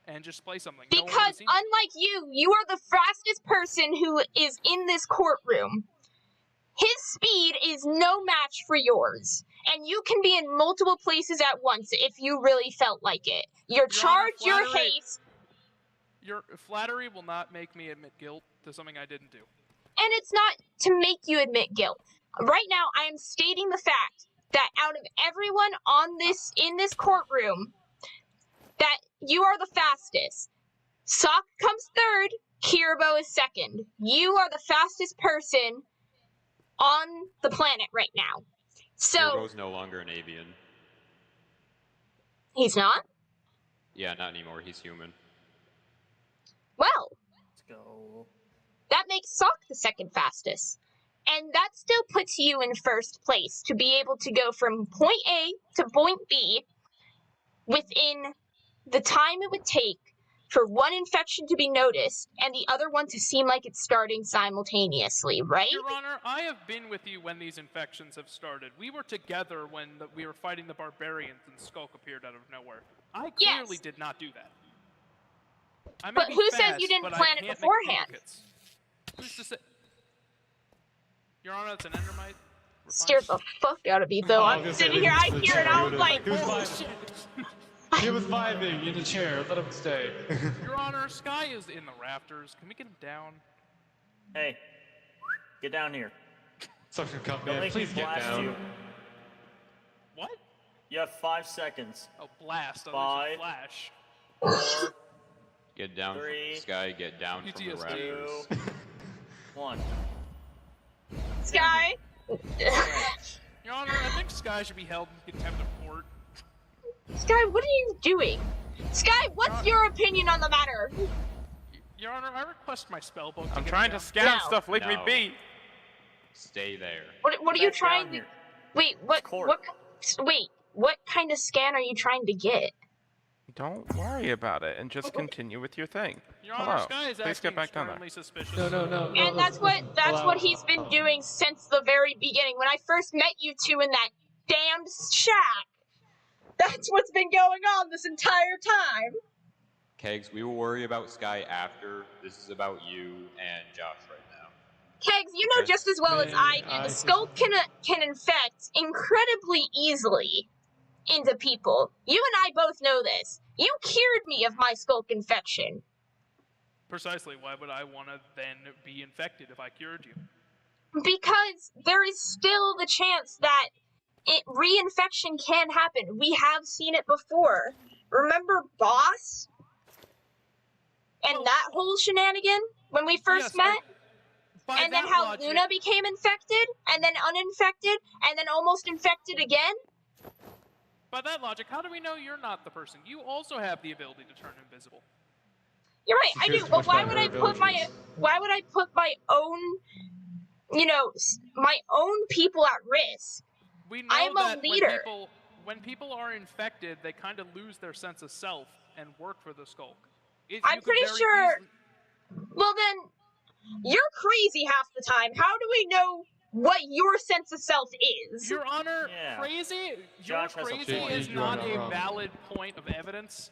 and just play something? No one would have Because seen him. unlike you are the fastest person who is in this courtroom. His speed is no match for yours. And you can be in multiple places at once if you really felt like it. Your charge, Honor, your haste. Your flattery will not make me admit guilt to something I didn't do. And it's not to make you admit guilt. Right now, I am stating the fact that out of everyone in this courtroom, that you are the fastest. Sock comes third, Kirabo is second. You are the fastest person on the planet right now. So Kirbo's no longer an avian. He's not? Yeah, not anymore. He's human. Well, Let's go. that makes Sock the second fastest. And that still puts you in first place to be able to go from point A to point B within the time it would take for one infection to be noticed and the other one to seem like it's starting simultaneously, right? Your Honor, I have been with you when these infections have started. We were together when we were fighting the barbarians and Skulk appeared out of nowhere. I clearly Yes. did not do that. I may But be who says fast, you didn't but I plan it can't make beforehand? duplicates. Who's to say? Your Honor, that's an endermite. We're fine. Scared the fuck out of me, though. Oh, I I'm was sitting gonna here, say, I hear it, I was like, he was vibing. He was vibing in the chair. Let him stay. Your Honor, Skye is in the rafters. Can we get him down? Hey, get down here. Suction cup, Don't man. make me Please get blast down. you. What? You have 5 seconds. Oh, blast. I Five. flash. 4, Get down, Three, Skye. Get down from the PTSD. rafters. 2, 1. Skye? Your Honor, I think Skye should be held in contempt of court. Skye, what are you doing? Skye, what's your opinion on the matter? Your Honor, I request my spell book. I'm get trying him to down. scan No. stuff. Leave me No. be. Stay there. What are you Back trying down to... here. Wait, what kind of scan are you trying to get? Don't worry about it and just continue with your thing. Your Honor, Hello. Skye is Please acting get back down there. extremely suspicious. No. And that's what he's been doing since the very beginning. When I first met you two in that damned shack. That's what's been going on this entire time. Kegs, we will worry about Skye after. This is about you and Josh right now. Kegs, you know Okay. just as well as I do, the skull can infect incredibly easily into people. You and I both know this. You cured me of my skulk infection. Precisely. Why would I want to then be infected if I cured you? Because there is still the chance that reinfection can happen. We have seen it before. Remember Boss? And that whole shenanigan when we first met? By And then that how logic, Luna became infected, and then uninfected, and then almost infected again? By that logic, how do we know you're not the person? You also have the ability to turn invisible. You're right, I Secures do, but much why better would I put my own, my own people at risk? We know I'm a that leader. when people are infected, they kind of lose their sense of self and work for the skulk. I'm pretty sure- Well then, you're crazy half the time. How do we know what your sense of self is? Your Honor, Yeah. crazy. Josh Your has a crazy point. is You not are a wrong. valid point of evidence.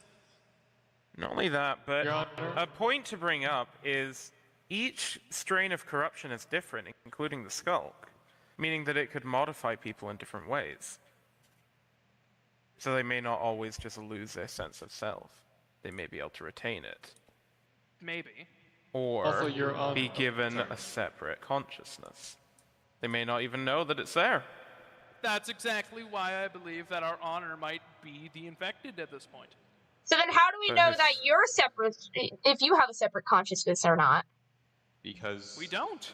Not only that, but Your Honor. a point to bring up is each strain of corruption is different, including the skulk. meaning that it could modify people in different ways. So they may not always just lose their sense of self. They may be able to retain it. Maybe. Or Also, you're on- be given a separate consciousness. They may not even know that it's there. That's exactly why I believe that our honor might be the infected at this point. So then how do we But know his- that you're separate, if you have a separate consciousness or not? Because We don't.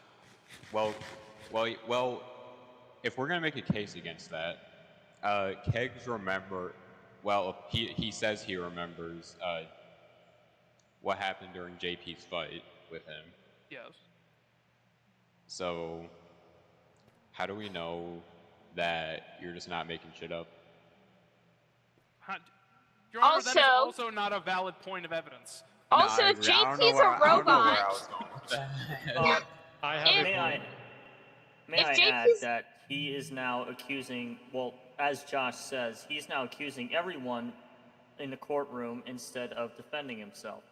well, if we're gonna make a case against that, Kegs remember. Well, he says he remembers what happened during JP's fight with him. Yes. So, how do we know that you're just not making shit up? Your Honor, that is Also- also not a valid point of evidence. Also, Nah, if I don't know JP's where- a I don't know where I robot, was going with that. I have If- a May point. If I Jake add is- that he is now accusing, well, as Josh says, he's now accusing everyone in the courtroom instead of defending himself.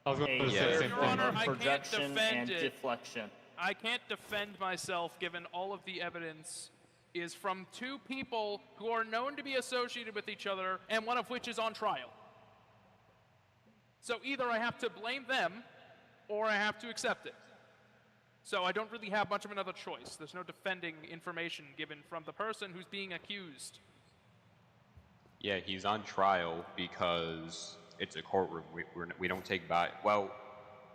I was going A to say the clear same Your form thing. Honor, of I can't projection defend and it. deflection. I can't defend myself given all of the evidence is from two people who are known to be associated with each other, and one of which is on trial. So either I have to blame them, or I have to accept it. So I don't really have much of another choice. There's no defending information given from the person who's being accused. Yeah, he's on trial because it's a courtroom. We don't take bias. Well,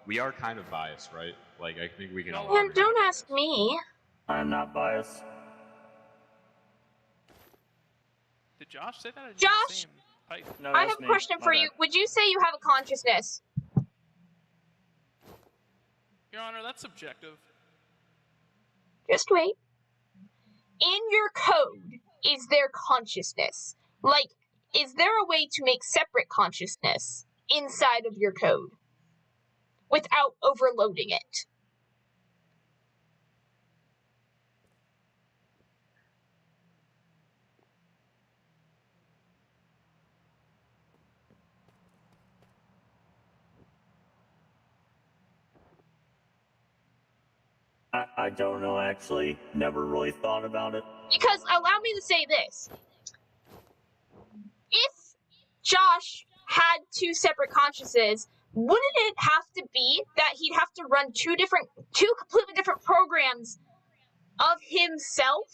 we are kind of biased, right? Like, I think we can all Yeah, agree. don't ask me. I'm not biased. Did Josh say that? Or did Josh? you say him? Type? No, I that's have a me. question My for bad. you. Would you say you have a consciousness? Your Honor, that's subjective. Just wait. In your code, is there consciousness? Like, is there a way to make separate consciousness inside of your code without overloading it? I don't know, actually. Never really thought about it. Because allow me to say this. If Josh had two separate consciousnesses, wouldn't it have to be that he'd have to run two completely different programs of himself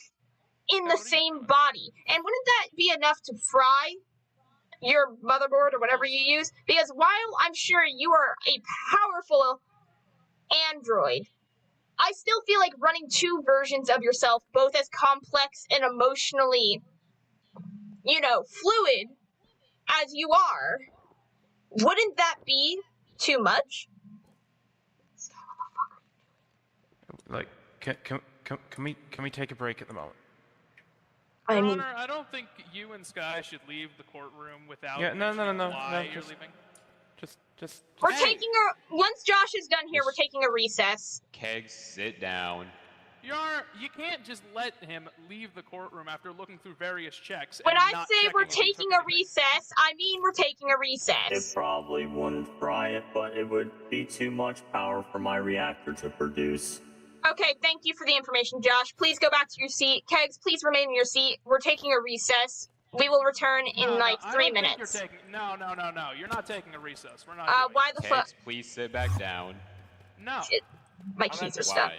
in the same body? And wouldn't that be enough to fry your motherboard or whatever you use? Because while I'm sure you are a powerful android, I still feel like running two versions of yourself, both as complex and emotionally, fluid as you are, wouldn't that be too much? Like, can we take a break at the moment? I Your mean, Honor, I don't think you and Skye should leave the courtroom without Yeah, no, mentioning why no, you're just- leaving. Just. we're Hey! once Josh is done here, we're taking a recess. Kegs, sit down. Your Honor, you can't just let him leave the courtroom after looking through various checks. When and I not say checking we're if he taking took a anything. recess, I mean we're taking a It recess. probably wouldn't fry it, but it would be too much power for my reactor to produce. Okay, thank you for the information, Josh. Please go back to your seat. Kegs, please remain in your seat. We're taking a recess. We will return in No, like I 3 don't think minutes. You're taking, no. You're not taking a recess. We're not doing Why it. the fuck? Kegs, please sit back down. No. Shit. My I'm keys at are stuck. Why?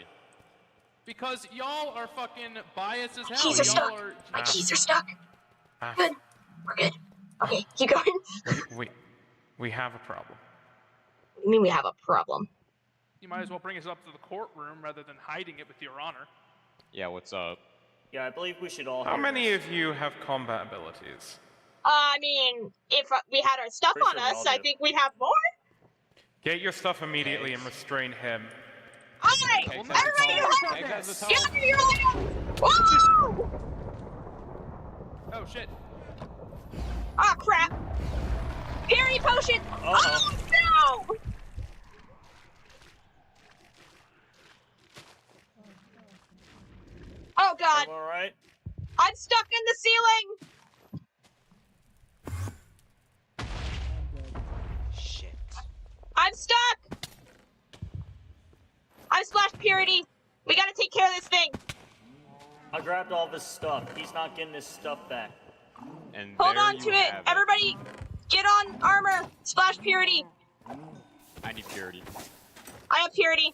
Because y'all are fucking biased as hell. keys are Y'all stuck. are My keys are stuck. Ah, Good. We're good. Okay, keep going. we have a problem. I mean, we have a problem. You might as well bring us up to the courtroom rather than hiding it with your honor. Yeah, what's up? Yeah, I believe we should all How hear many this. of you have combat abilities? I mean, if we had our stuff Pretty on sure we us, all I do. think we'd have more. Get your stuff immediately and restrain him. Alright, Kegs no, has a everybody towel. relax. Kegs has a Get towel. under your land. Whoa! Oh shit. Oh crap! Parry potion! Oh no! Oh god, All right. I'm stuck in the ceiling! Shit. I'm stuck! I splashed purity! We gotta take care of this thing! I grabbed all of his stuff. He's not getting his stuff back. And Hold there on you to it! have Everybody, get on armor! Splash purity! I need purity. I have purity.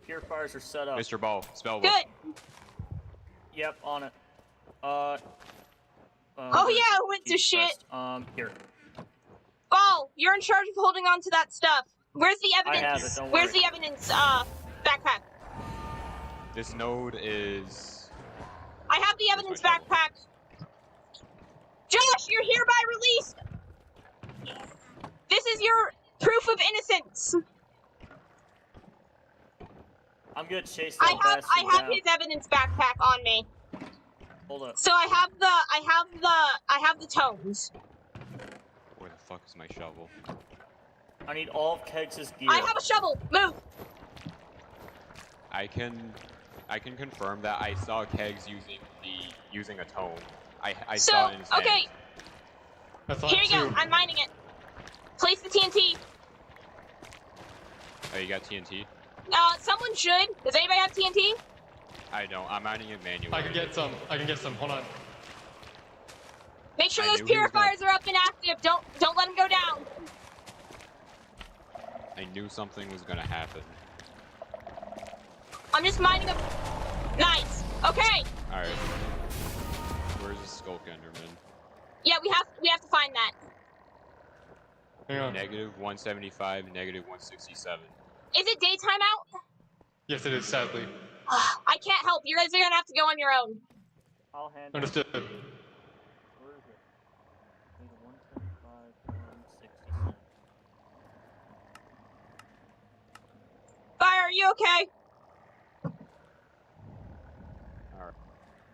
Purifiers are set up. Mr. Ball, spell book. Good. Yep, on it. Oh yeah, who went to Jesus shit? Christ. Here. Ball, you're in charge of holding on to that stuff. Where's the I evidence? have it, don't Where's worry. the evidence, backpack? This node is... I have the evidence backpack. Josh, you're hereby released. This is your proof of innocence. I'm gonna chase that I bastard have down. his evidence backpack on me. Hold up. So I have the tomes. Where the fuck is my shovel? I need all of Kegs' gear. I have a shovel. Move. I can confirm that I saw Kegs using a tome. I So, saw it in his okay, hand. I thought here you go. too. I'm mining it. Place the TNT. Oh, you got TNT? Someone should. Does anybody have TNT? I don't. I'm mining it manually. I can get some. I can get some. Hold on. Make sure I those knew he was purifiers are up and active. Don't let them go down. I knew something was gonna happen. I'm just mining a. Nice. Okay. All right. Where's the Skulk Enderman? Yeah, we have to find that. Hang on. Negative 175, negative 167. Is it daytime out? Yes, it is. Sadly. I can't help. You guys are gonna have to go on your own. I'll handle it. Understood. Where is it? Need a 175, 167. Fire, are you okay? All right.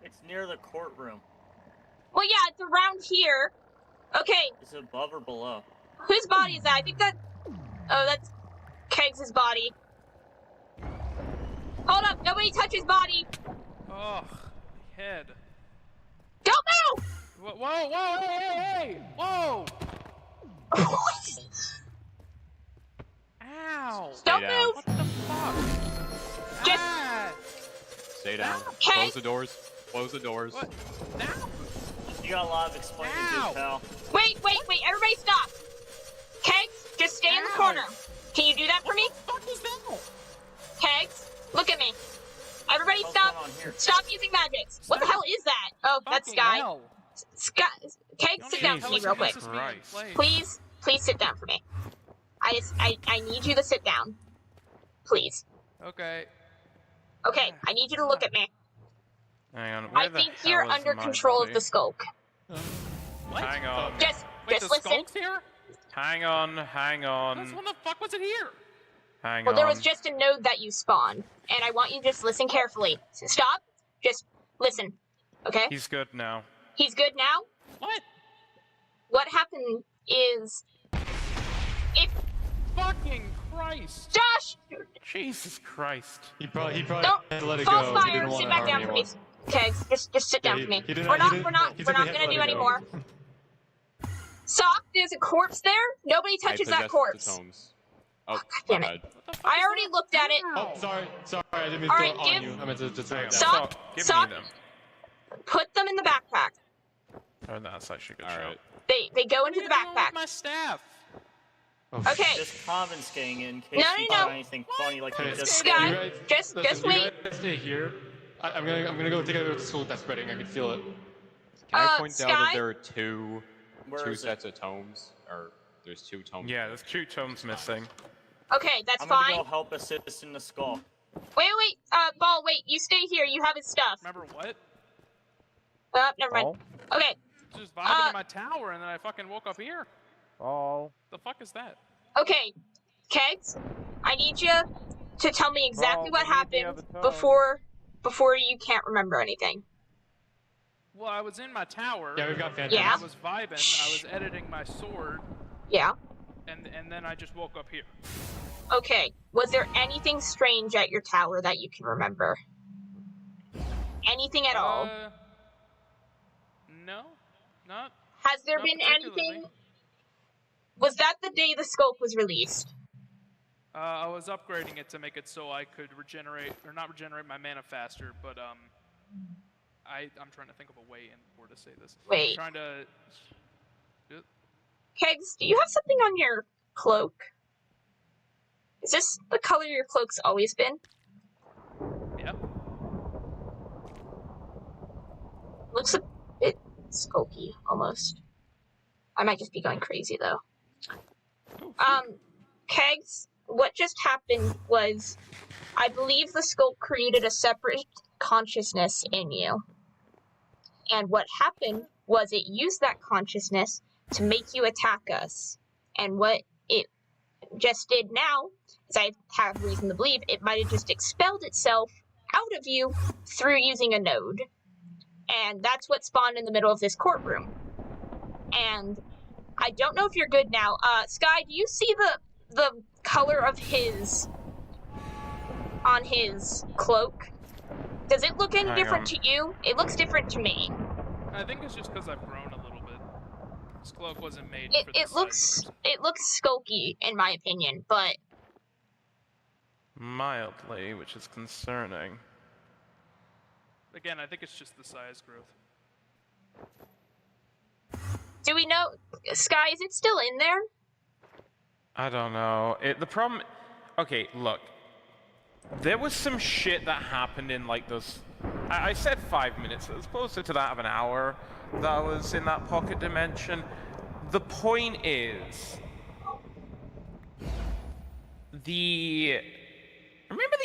It's near the courtroom. Well, yeah, it's around here. Okay, Is it above or below? whose body is that? I think that. Oh, that's Kegs' body. Hold up! Nobody touch his body. Oh, my head. Don't move! Whoa, whoa, whoa, hey, hey, hey! Whoa! Ow! Don't down. move! What the fuck? Just- Ah! Stay down. Okay. Close the doors. Close the doors. What? Now? You got a lot of explaining to Ow. do, pal. Wait! Everybody stop! Kegs, just stay in the Ow. corner. Can you do that for me? What the fuck is that? Kegs, look at me. Everybody What's stop! going on here? Stop using magics. What the hell is that? Oh, that's Fucking Skye. hell. Skye, Kegs, Don't sit even down for tell me us real how quick. this is being played. Please sit down for me. I need you to sit down. Please. Okay. Okay, I need you to look at me. Hang on. I Where the think hell you're is under my control of body? the skulk. What? Hang on. Just Wait, the listen. skull's here? Hang on. Hang on. When the fuck was it here? Hang Well, on. there was just a node that you spawned, and I want you to just listen carefully. Stop. Just listen. Okay? He's good now. He's good now. What? What happened is, if Fucking Christ. Josh, Jesus Christ. He probably don't had to let it false go. He fire. didn't want Sit to back harm down for me. anyone. Kegs, just sit Yeah, down for me. he didn't- We're he not didn't- we're not he we're said not he had gonna to do let it any go. more. Sock, there's a corpse there. Nobody I touches that possessed corpse. the tomes. Oh, God damn my it. bad. What the fuck I is already that? looked at it. Oh, sorry. I didn't mean to Alright, throw it on give- you. I meant to throw Hang it on. down. Stop. Give Stop. me them. Put them in the backpack. Oh, that's actually a good All show. right. They go into What the are you doing with backpack. my staff? Oh, Okay. Just confiscating in case No, you no, do no. anything funny like you Okay, just Skye, you did. guys- just you wait. guys stay here. I'm gonna go take a school that's spreading. I can feel it. Can I point out Skye? that there are two Where is it? sets of tomes? Or there's two tomes. Yeah, there's 2 tomes missing. Okay, that's I'm gonna fine. go help assist in the skull. Wait. Ball, wait. You stay here. You have his stuff. Remember what? Never mind. Okay. Just vibing in my tower and then I fucking woke up here. Ball. The fuck is that? Okay. Kegs, I need you to tell me exactly Ball, what we need the happened other tome. before you can't remember anything. Well, I was in my tower. Yeah, we've got and Yeah. I was vibing. I was editing my sword, Yeah. and then I just woke up here. Okay. Was there anything strange at your tower that you can remember? Anything at all? No, not. Has there not been particularly. anything? Was that the day the sculk was released? I was upgrading it to make it so I could regenerate, or not regenerate my mana faster, but I'm trying to think of a way in where to say this. Wait. I'm trying to. Kegs, do you have something on your cloak? Is this the color your cloak's always been? Yeah. Looks a bit skulky, almost. I might just be going crazy, though. Kegs, what just happened was, I believe the sculk created a separate consciousness in you. And what happened was it used that consciousness to make you attack us. And what it just did now, is I have reason to believe, it might have just expelled itself out of you through using a node. And that's what spawned in the middle of this courtroom. And I don't know if you're good now. Skye, do you see the color of on his cloak? Does it look any different to you? It looks different to me. I think it's just because I've grown a little bit. This cloak wasn't made for It looks skulky, in my opinion, but... Mildly, which is concerning. Again, I think it's just the size growth. Do we know... Skye, is it still in there? I don't know. The problem... Okay, look. There was some shit that happened in, like, those... I said 5 minutes. It was closer to that of an hour that was in that pocket dimension. The point is... Remember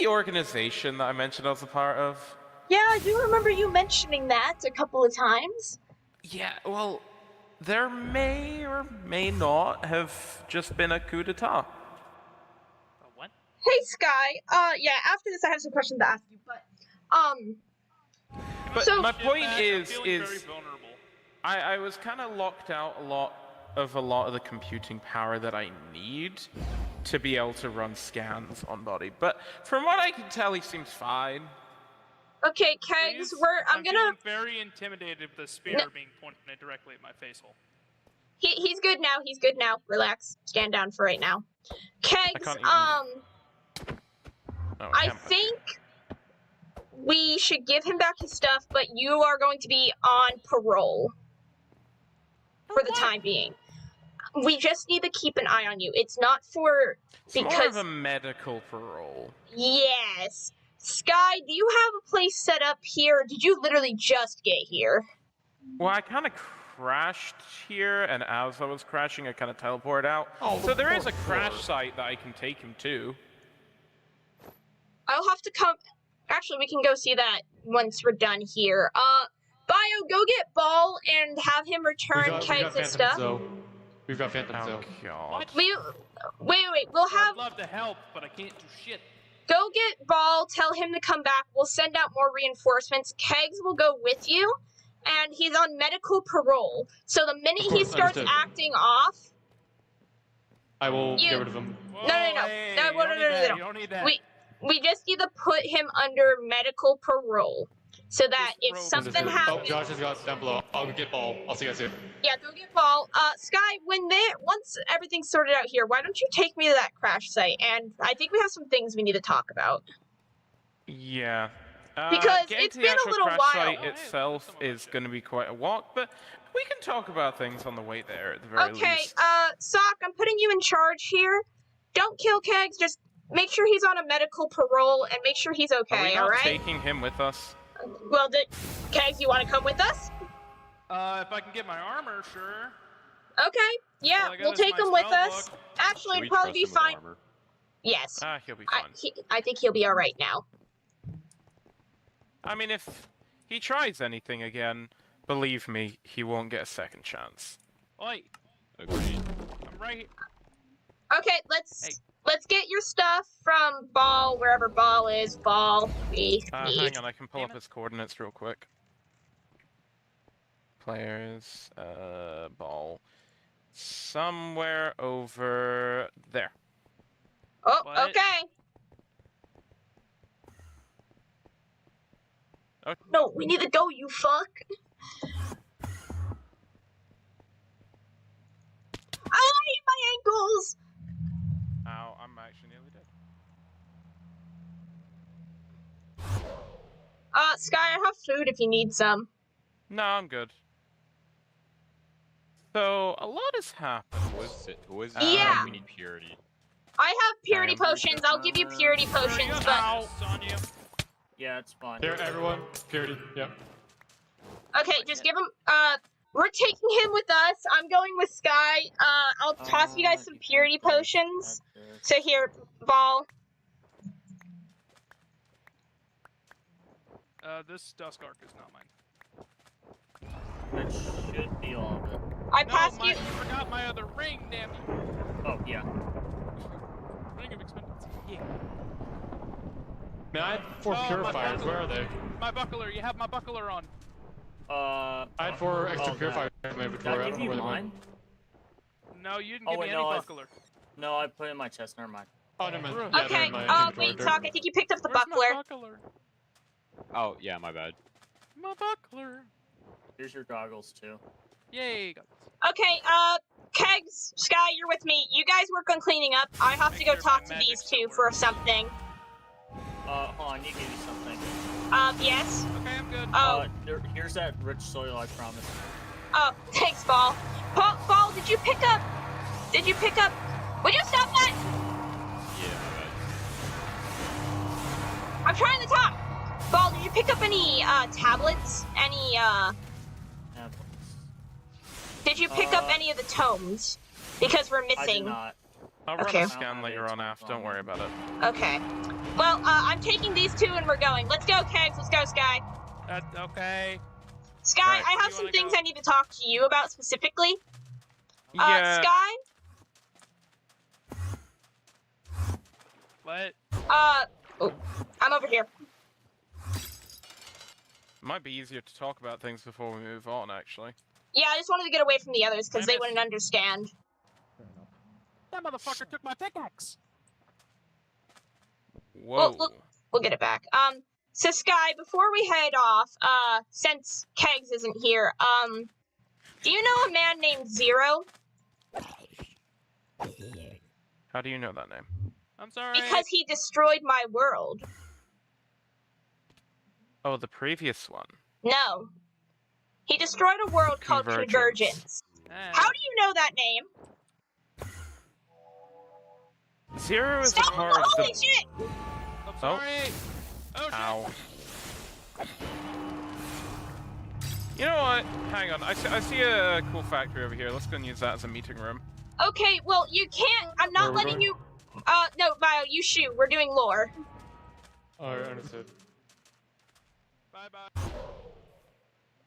the organization that I mentioned I was a part of? Yeah, I do remember you mentioning that a couple of times. Yeah, well... There may or may not have just been a coup d'etat. What? Hey, Skye. Yeah, after this I have some questions to ask you, But so... my point is very vulnerable. I was kind of locked out a lot of the computing power that I need to be able to run scans on body. But from what I can tell, he seems fine. Okay, Kegs, I'm gonna... feeling very intimidated with the spear being pointed directly at my face hole. He's good now, relax. Stand down for right now. Kegs, I think we should give him back his stuff, but you are going to be on parole. For the time being. We just need to keep an eye on you. It's not for... It's more of a medical parole. Yes. Skye, do you have a place set up here, or did you literally just get here? Well, I kind of crashed here, and as I was crashing, I kind of teleported out. So there is a crash site that I can take him to. I'll have to come... Actually, we can go see that once we're done here. Bio, go get Ball and have him return Kegs and stuff. We've got Phantom Zoe. What? Wait, we'll have... I'd love to help, but I can't do shit. Go get Ball, tell him to come back. We'll send out more reinforcements. Kegs will go with you, and he's on medical parole. So the minute he starts acting off... I will get rid of him. Whoa, No. You don't need that. We just need to put him under medical parole. So that if something happens... Oh, Josh has got down below. I'll get Ball. I'll see you guys soon. Yeah, go get Ball. Skye, once everything's sorted out here, why don't you take me to that crash site? And I think we have some things we need to talk about. Yeah. Because getting it's to been the a little crash while. site itself is going to be quite a walk, but we can talk about things on the way there at the very least. Okay, Sock, I'm putting you in charge here. Don't kill Kegs, just make sure he's on a medical parole and make sure he's okay, Are we not alright? taking him with us? Well, Kegs, you want to come with us? If I can get my armor, sure. Okay, yeah, we'll take him with us. Actually, it'd probably be fine. Yes. He'll be fine. I think he'll be alright now. I mean, if he tries anything again, believe me, he won't get a second chance. Oi, Agreed. I'm right here. Okay, let's get your stuff from Ball, wherever Ball is. Ball, we need. Hang on, I can pull up his coordinates real quick. Players, Ball. Somewhere over there. Oh, What? okay. Okay. No, we need to go, you fuck. I hate my ankles. Ow, I'm actually nearly dead. Skye, I have food if you need some. No, I'm good. So, a lot has happened. Who is Yeah. We need purity. I have purity I'm pretty potions. I'll give you purity potions, but... Ow. On you. Yeah, it's fine. Here, everyone. Purity. Yep. Okay, just give him, we're taking him with us. I'm going with Skye. I'll toss you guys some purity potions. So here, Ball. This Dusk Arc is not mine. That should be all of it. I No, passed you you. forgot my other ring, damn you. Oh, yeah. Ring of Expendence. Yeah. Man, I had 4 Oh, my purifiers. buckler. Where are they? My buckler, you have my buckler on. I had 4 extra purifiers in my Did inventory. I I give don't know you where they mine? went. No, you didn't Oh, give wait, me no, any I- buckler. No, I put it in my chest. Never mind. Oh, never mind. Okay, Yeah, they're Okay, in my inventory. wait, They're- Talk, I think you picked up the Where's buckler. my buckler? Oh, yeah, my bad. My buckler. Here's your goggles, too. Yay, got this. Okay, Kegs, Skye, you're with me. You guys work on cleaning up. I have to Make go sure talk my to magic these still two for works. something. Hold on, you give me something. Yes? Okay, I'm good. Oh, Here's that rich soil I promised. oh, thanks, Ball. Ball, did you pick up... Would you stop that? Yeah, my bad. I'm trying to talk. Ball, did you pick up any, tablets? Any, Apples. Did you pick up any of the tomes? Because we're I did missing. not. I'll run Okay. a scan later on, Af. Don't worry about it. Okay. Well, I'm taking these two and we're going. Let's go, Kegs. Let's go, Skye. Okay. Skye, Alright. I have You some wanna things go? I need to talk to you about specifically. Yeah. Skye? What? Oh, I'm over here. Might be easier to talk about things before we move on, actually. Yeah, I just wanted to get away from the others because I they missed. wouldn't understand. That motherfucker took my pickaxe. Whoa. Well, we'll get it back. So Skye, before we head off, since Kegs isn't here, do you know a man named Zero? How do you know that name? I'm sorry. Because he destroyed my world. Oh, the previous one. No. He destroyed a world called Convergence. How do you know that name? Zero is Stop! a part of Holy the... shit! I'm sorry. Oh, shit. Ow. You know what? Hang on. I see a cool factory over here. Let's go and use that as a meeting room. Okay, well, you can't. I'm Where not are we letting going? you. No, Bio, you shoot. We're doing lore. Oh, understood. Bye-bye.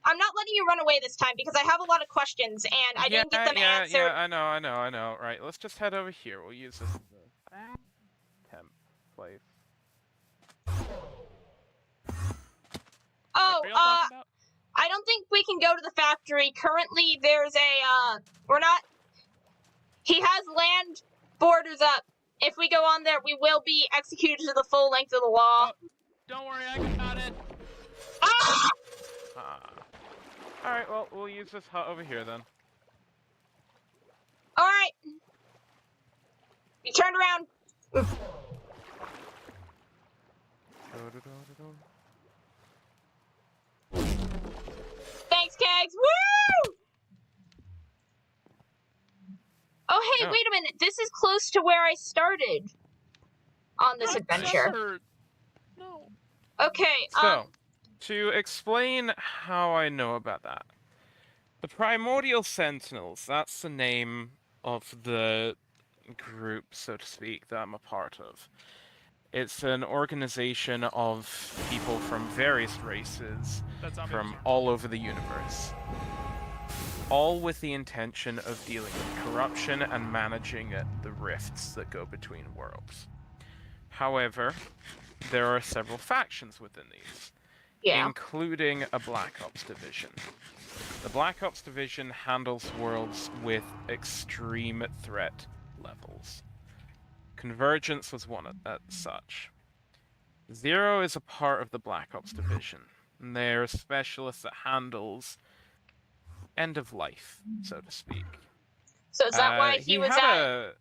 I'm not letting you run away this time because I have a lot of questions and I didn't get them answered. Yeah, I know. Right, let's just head over here. We'll use this as a temp place. Oh, What are y'all talking about? I don't think we can go to the factory. Currently, there's a, we're not... He has land borders up. If we go on there, we will be executed to the full length of the law. Don't worry, I got it. Ah! Alright, well, we'll use this hut over here then. Alright. You turned around. Thanks, Kegs. Woo! Oh, hey, Oh. wait a minute. This is close to where I started on this adventure. Never. No. Okay, So, to explain how I know about that. The Primordial Sentinels, that's the name of the group, so to speak, that I'm a part of. It's an organization of people from various races That's on from all over the universe. All with the intention of dealing with corruption and managing the rifts that go between worlds. However, there are several factions within these, yeah. including a Black Ops division. The Black Ops division handles worlds with extreme threat levels. Convergence was one at such. Zero is a part of the Black Ops division, and they're a specialist that handles end of life, so to speak. So is that why he was had at... a...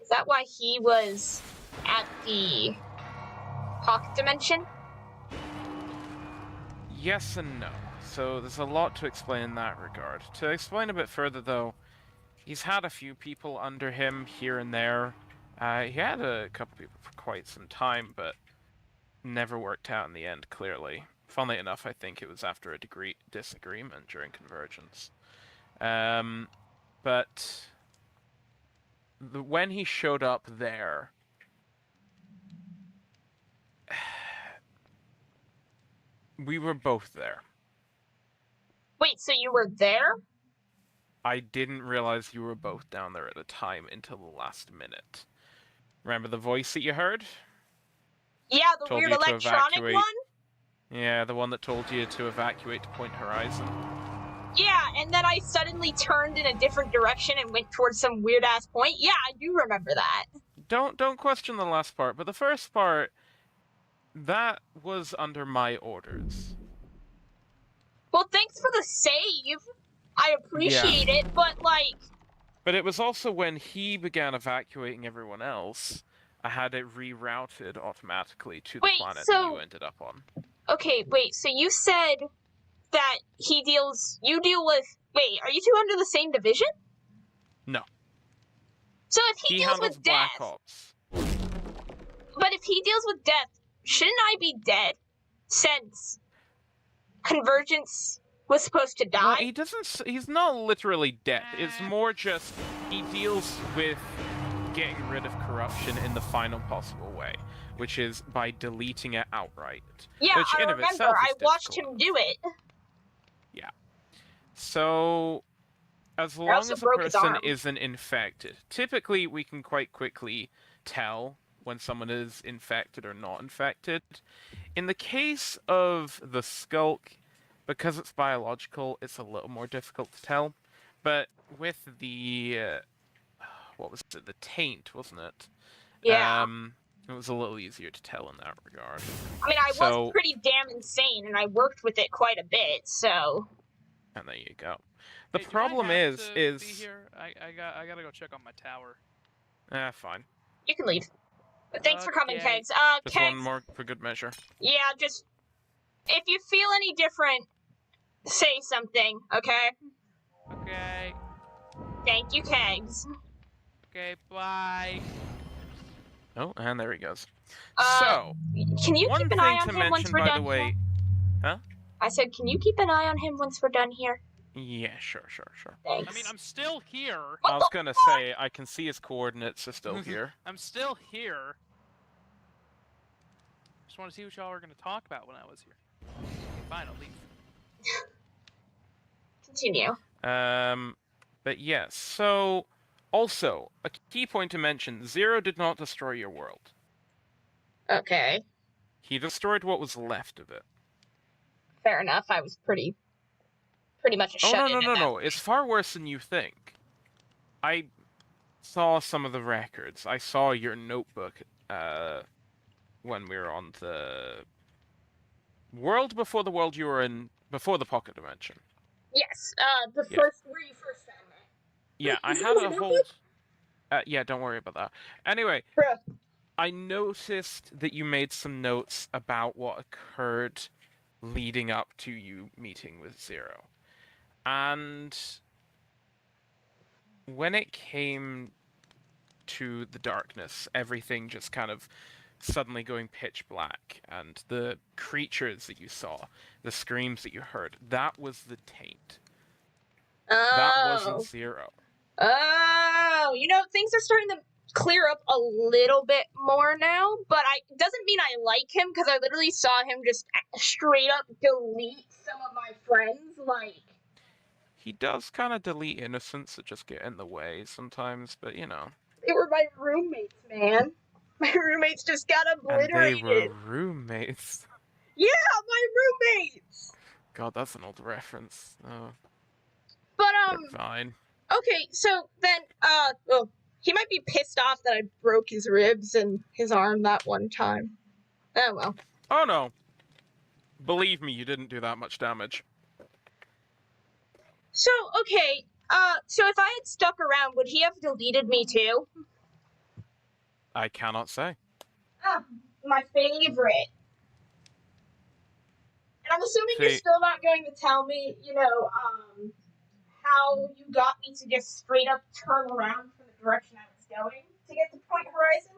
Is that why he was at the pocket dimension? Yes and no. So there's a lot to explain in that regard. To explain a bit further, though, he's had a few people under him here and there. He had a couple people for quite some time, but never worked out in the end, clearly. Funnily enough, I think it was after a disagreement during Convergence. But when he showed up there, we were both there. Wait, so you were there? I didn't realize you were both down there at the time until the last minute. Remember the voice that you heard? Yeah, the Told weird you to electronic evacuate. one? Yeah, the one that told you to evacuate to Point Horizon. Yeah, and then I suddenly turned in a different direction and went towards some weird-ass point. Yeah, I do remember that. Don't question the last part, but the first part, that was under my orders. Well, thanks for the save. I appreciate it, but, like... But it was also when he began evacuating everyone else, I had it rerouted automatically to the planet that you ended up on. Okay, wait, so you said that you deal with... Wait, are you two under the same division? No. So if he deals with death... Black Ops. But if he deals with death, shouldn't I be dead? Since Convergence was supposed to die? Well, he doesn't... He's not literally dead. It's more just he deals with getting rid of corruption in the final possible way, which is by deleting it outright. Yeah, which I in remember. Of itself is I watched difficult. him do it. Yeah. So, as long as a person isn't infected, typically we can quite quickly tell when someone is infected or not infected. In the case of the sculk, because it's biological, it's a little more difficult to tell. But with the, what was it? The taint, wasn't it? Yeah. It was a little easier to tell in that regard. I mean, I was pretty damn insane, and I worked with it quite a bit, so... And there you go. The Hey, problem do I have is... to be here? I gotta go check on my tower. Fine. You can leave. But thanks for coming, Kegs. Just Kegs, one more for good measure. yeah, just... If you feel any different, say something, okay? Okay. Thank you, Kegs. Okay, bye. Oh, and there he goes. So, can you keep an eye on him once we're done? By the way, huh? I said, can you keep an eye on him once we're done here? Yeah, sure. Thanks. I mean, I'm still here. I was gonna say, I can see his coordinates are still here. I'm still here. Just want to see what y'all were gonna talk about when I was here. Okay, fine, I'll leave. Continue. But yes, so... Also, a key point to mention, Zero did not destroy your world. Okay. He destroyed what was left of it. Fair enough, I was pretty much a shut-in. No, it's far worse than you think. I saw some of the records. I saw your notebook, when we were on the... world before the world you were in, before the pocket dimension. Yes, where you first found that. Yeah, I had a whole... yeah, don't worry about that. Anyway, I noticed that you made some notes about what occurred leading up to you meeting with Zero. And when it came to the darkness, everything just kind of suddenly going pitch black, and the creatures that you saw, the screams that you heard, that was the taint. Oh. That wasn't Zero. Oh, things are starting to clear up a little bit more now, but it doesn't mean I like him, because I literally saw him just straight up delete some of my friends, like... He does kind of delete innocents that just get in the way sometimes, but They were my roommates, man. My roommates just got obliterated. And they were roommates. Yeah, my roommates! God, that's an old reference. Oh. But, Fine. Okay, so then, well, he might be pissed off that I broke his ribs and his arm that one time. Oh, well. Oh, no. Believe me, you didn't do that much damage. So, okay, so if I had stuck around, would he have deleted me too? I cannot say. Ah, my favorite. And I'm assuming you're See- still not going to tell me, how you got me to just straight up turn around from the direction I was going to get to Point Horizon?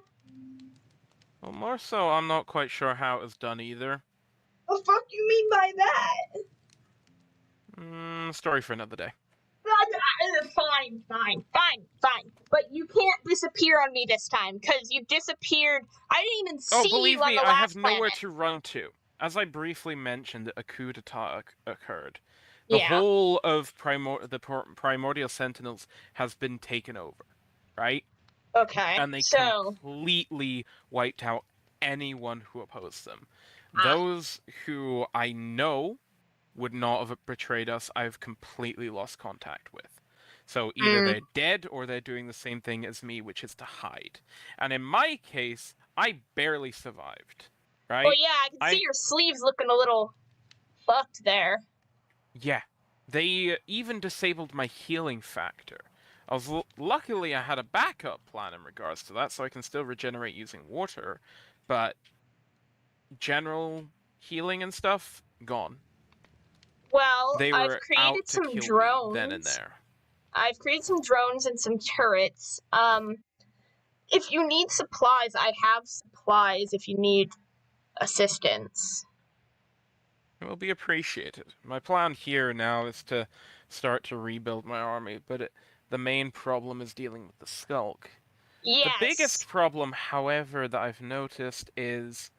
Well, more so, I'm not quite sure how it was done either. The fuck you mean by that? Story for another day. Fine. But you can't disappear on me this time, because you disappeared. I didn't even see believe you on me, the I last have nowhere planet. to run to. As I briefly mentioned, a coup d'etat occurred. The Yeah. whole of Primordial Sentinels has been taken over, right? Okay. And they So, completely wiped out anyone who opposed them. Ah. Those who I know would not have betrayed us, I've completely lost contact with. So either they're dead or they're doing the same thing as me, which is to hide. And in my case, I barely survived, right? well, yeah, I can see your sleeves looking a little fucked there. Yeah. They even disabled my healing factor. Luckily, I had a backup plan in regards to that, so I can still regenerate using water, but general healing and stuff, gone. Well, They I've were created out to some kill drones. me then and there. I've created some drones and some turrets. If you need supplies, I have supplies if you need assistance. It will be appreciated. My plan here now is to start to rebuild my army, but the main problem is dealing with the sculk. Yes. The biggest problem, however, that I've noticed is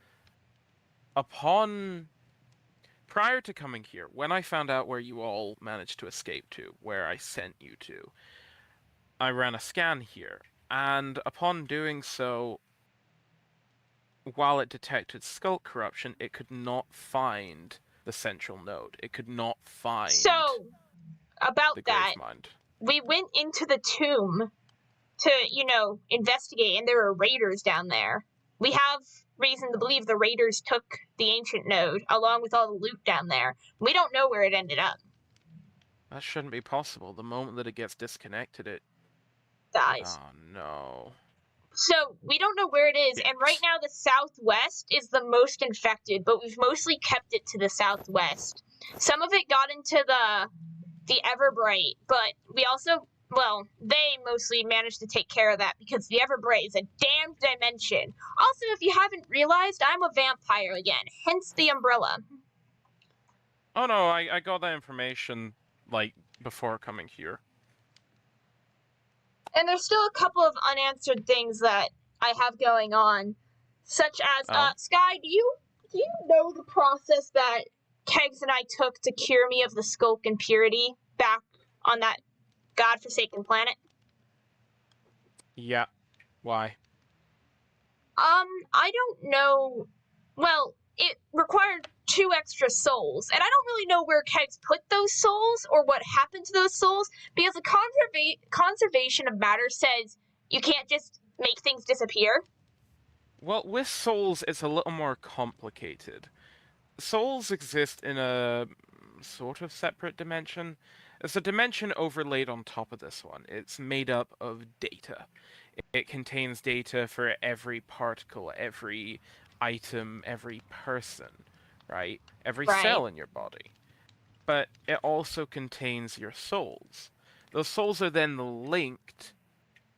prior to coming here, when I found out where you all managed to escape to, where I sent you to, I ran a scan here, and upon doing so, while it detected sculk corruption, it could not find the central node. It could not find So, about the that, Gravemind. we went into the tomb to, investigate, and there were raiders down there. We have reason to believe the raiders took the ancient node, along with all the loot down there. We don't know where it ended up. That shouldn't be possible. The moment that it gets disconnected, it Dies. Oh no. So, we don't know where it is, and right now the southwest is the most infected, but we've mostly kept it to the southwest. Some of it got into the Everbright, but we also, they mostly managed to take care of that because the Everbright is a damned dimension. Also, if you haven't realized, I'm a vampire again, hence the umbrella. Oh no, I got that information, before coming here. And there's still a couple of unanswered things that I have going on, such as, Skye, do you know the process that Kegs and I took to cure me of the sculk impurity back on that godforsaken planet? Yeah. Why? I don't know. Well, it required 2 extra souls, and I don't really know where Kegs put those souls or what happened to those souls, because the conservation of matter says you can't just make things disappear. Well, with souls, it's a little more complicated. Souls exist in a sort of separate dimension. It's a dimension overlaid on top of this one. It's made up of data. It contains data for every particle, every item, every person, right? Every cell in your body. But it also contains your souls. Those souls are then linked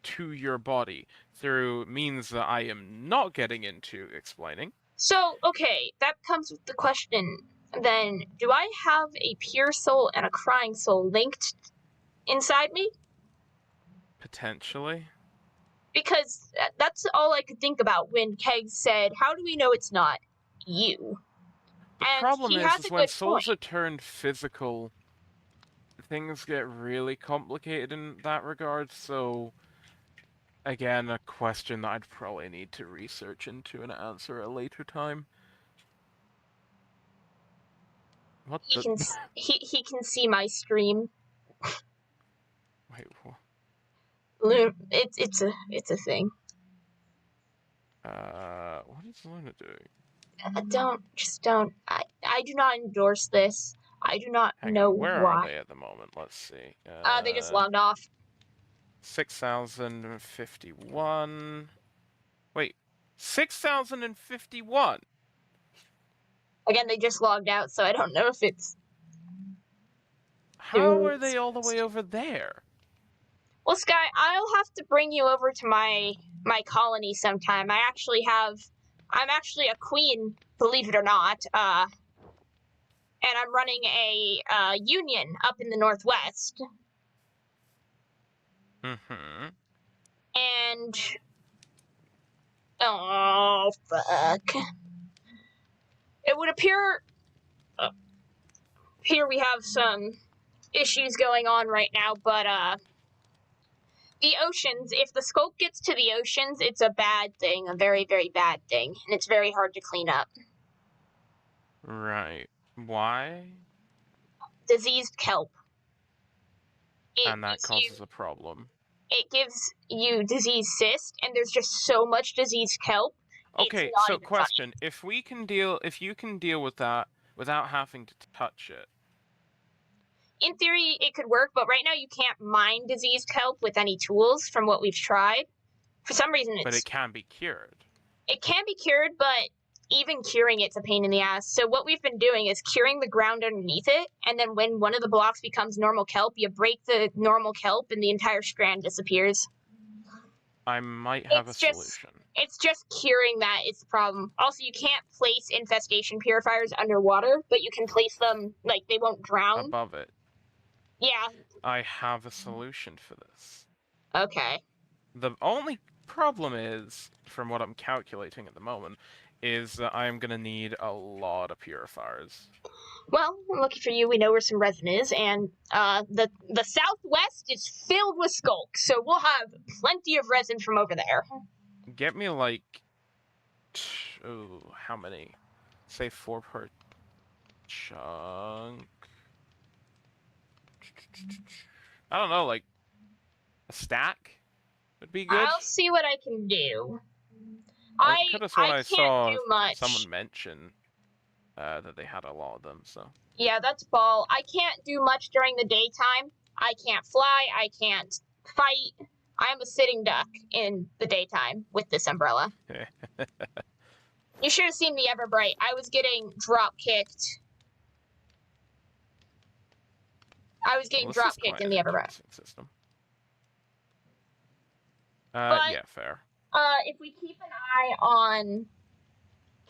to your body through means that I am not getting into explaining. So, okay, that comes with the question, then, do I have a pure soul and a crying soul linked inside me? Potentially. Because that's all I could think about when Keg said, how do we know it's not you? The problem is when souls are turned physical, things get really complicated in that regard, so again, a question that I'd probably need to research into and answer at a later time. What he can see my stream. Wait, what? It's a thing. What is Luna doing? Don't. I do not endorse this. I do not know where why. are they at the moment? Let's see. They just logged off. 6,051. Wait, 6,051? Again, they just logged out, so I don't know if it's... How are they all the way over there? Well, Skye, I'll have to bring you over to my colony sometime. I'm actually a queen, believe it or not, and I'm running a union up in the Northwest. Mm-hmm. And... Oh, fuck. It would appear... here we have some issues going on right now, but, the oceans, if the sculk gets to the oceans, it's a bad thing, a very, very bad thing, and it's very hard to clean up. Right. Why? Diseased kelp. And that causes a problem. It gives you diseased cyst, and there's just so much diseased kelp. Okay, so question: if you can deal with that without having to touch it. In theory, it could work, but right now you can't mine diseased kelp with any tools from what we've tried. For some reason, But it can be cured. It can be cured, but even curing it's a pain in the ass. So what we've been doing is curing the ground underneath it, and then when one of the blocks becomes normal kelp, you break the normal kelp and the entire strand disappears. I might have a solution. It's just curing that is the problem. Also, you can't place infestation purifiers underwater, but you can place them, like, they won't drown. Above it. Yeah. I have a solution for this. Okay. The only problem is, from what I'm calculating at the moment, is that I'm going to need a lot of purifiers. Well, lucky for you, we know where some resin is, and the Southwest is filled with sculk, so we'll have plenty of resin from over there. Get me, like... Oh, how many? Say 4 per chunk. I don't know, like a stack would be good. I'll see what I can do. I could have sworn I saw do much. someone mention that they had a lot of them. So yeah, that's ball. I can't do much during the daytime. I can't fly. I can't fight. I am a sitting duck in the daytime with this umbrella. You should have seen the Everbright. I was getting drop kicked. Drop kicked in the Everbright. System. But, yeah, fair. If we keep an eye on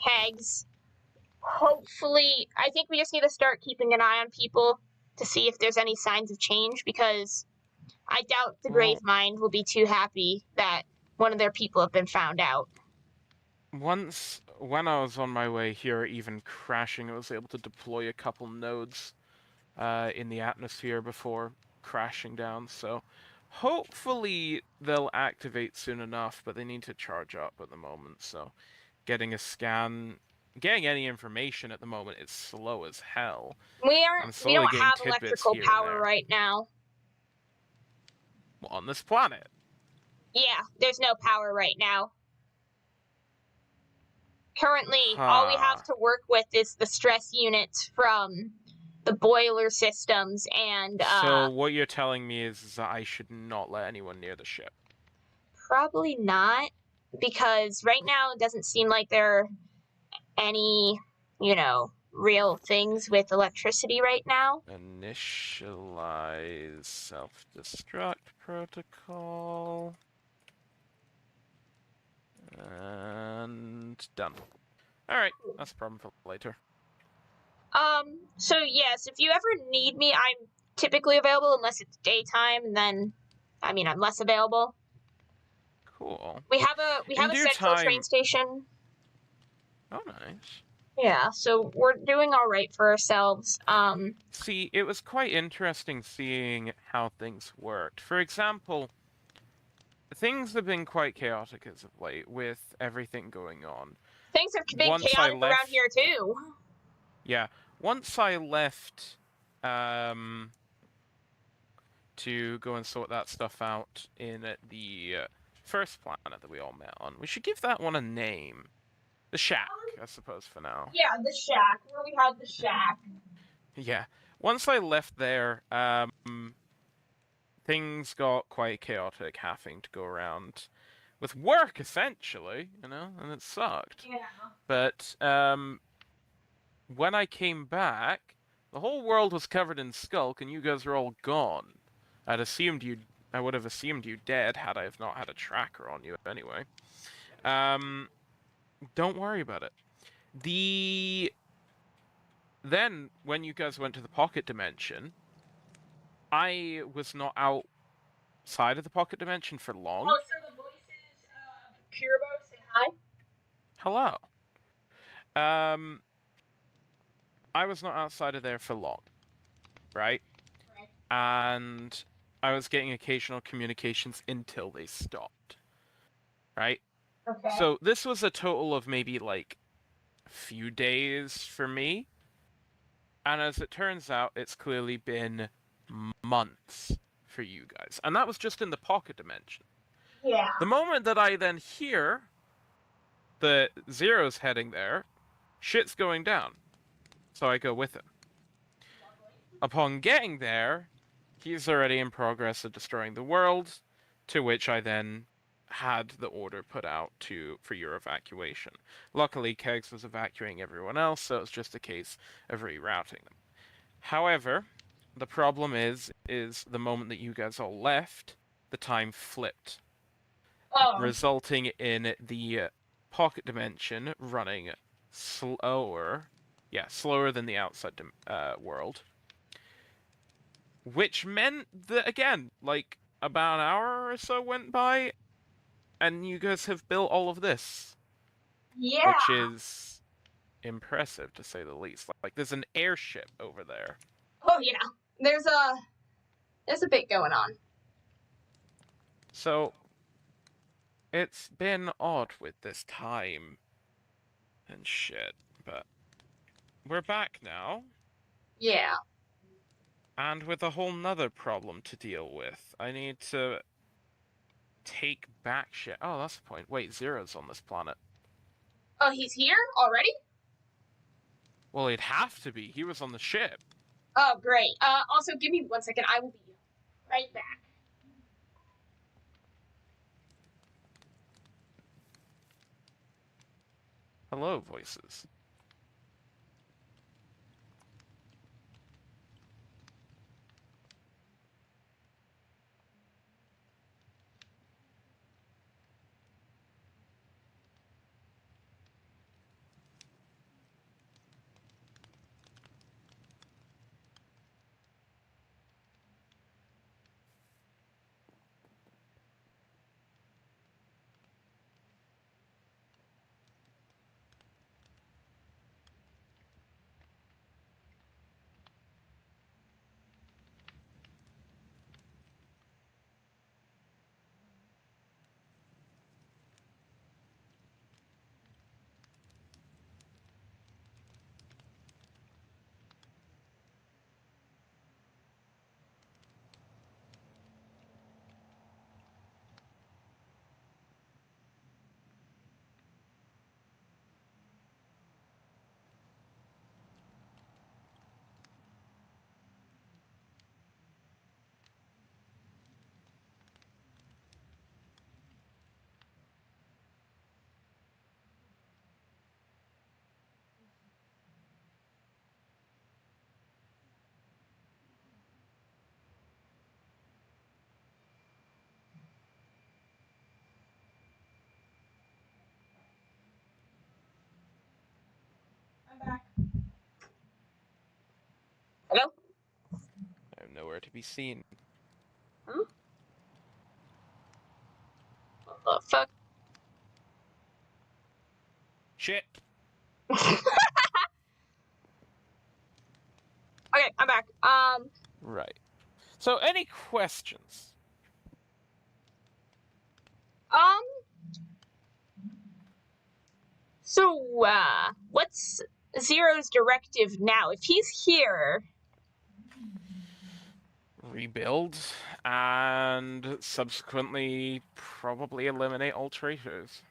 Kegs, hopefully, I think we just need to start keeping an eye on people to see if there's any signs of change, because I doubt the Gravemind will be too happy that one of their people have been found out. Once, when I was on my way here, even crashing, I was able to deploy a couple nodes in the atmosphere before crashing down, so hopefully they'll activate soon enough, but they need to charge up at the moment, so getting a scan, getting any information at the moment is slow as hell. We don't have electrical power right now. Well, on this planet? Yeah, there's no power right now. Currently, all we have to work with is the stress units from the boiler systems and... So what you're telling me is that I should not let anyone near the ship? Probably not, because right now it doesn't seem like there are any, real things with electricity right now. Initialize self-destruct protocol. And done. Alright, that's a problem for later. So yes, if you ever need me, I'm typically available unless it's daytime, and then, I'm less available. Cool. We have a central train station. Oh, nice. Yeah, so we're doing all right for ourselves. See, it was quite interesting seeing how things worked. For example, things have been quite chaotic as of late with everything going on. Things have been chaotic around here too. Yeah, once I left to go and sort that stuff out in the first planet that we all met on, we should give that one a name. The Shack, I suppose, for now. Yeah, the Shack, where we have the Shack. Yeah, once I left there, things got quite chaotic, having to go around with work, essentially, and it sucked. Yeah. But, when I came back, the whole world was covered in sculk, and you guys were all gone. I would have assumed you dead had I have not had a tracker on you anyway. Don't worry about it. Then, when you guys went to the pocket dimension, I was not outside of the pocket dimension for long. Oh, so the voices of Kirbo say hi? Hello. I was not outside of there for long, right? Right. And I was getting occasional communications until they stopped, right? Okay. So this was a total of maybe like a few days for me. And as it turns out, it's clearly been months for you guys. And that was just in the pocket dimension. Yeah. The moment that I then hear the Zero's heading there, shit's going down. So I go with him. Upon getting there, he's already in progress of destroying the world, to which I then had the order put out for your evacuation. Luckily, Kegs was evacuating everyone else, so it's just a case of rerouting them. However, the problem is the moment that you guys all left, the time flipped, resulting in the pocket dimension running slower than the outside world. Which meant that, again, like, about an hour or so went by, and you guys have built all of this. Yeah. Which is impressive, to say the least. Like, there's an airship over there. Oh, yeah. There's a bit going on. So, it's been odd with this time and shit, but we're back now. Yeah. And with a whole nother problem to deal with. I need to take back shit. Oh, that's the point. Wait, Zero's on this planet. Oh, he's here already? Well, he'd have to be. He was on the ship. Oh, great. Also, give me 1 second. I will be right back. Hello, voices. I'm back. Hello? I'm nowhere to be seen. Hmm? What the fuck? Shit! Okay, I'm back. Right. So, any questions? So, what's Zero's directive now? If he's here... Rebuild, and subsequently probably eliminate all traitors.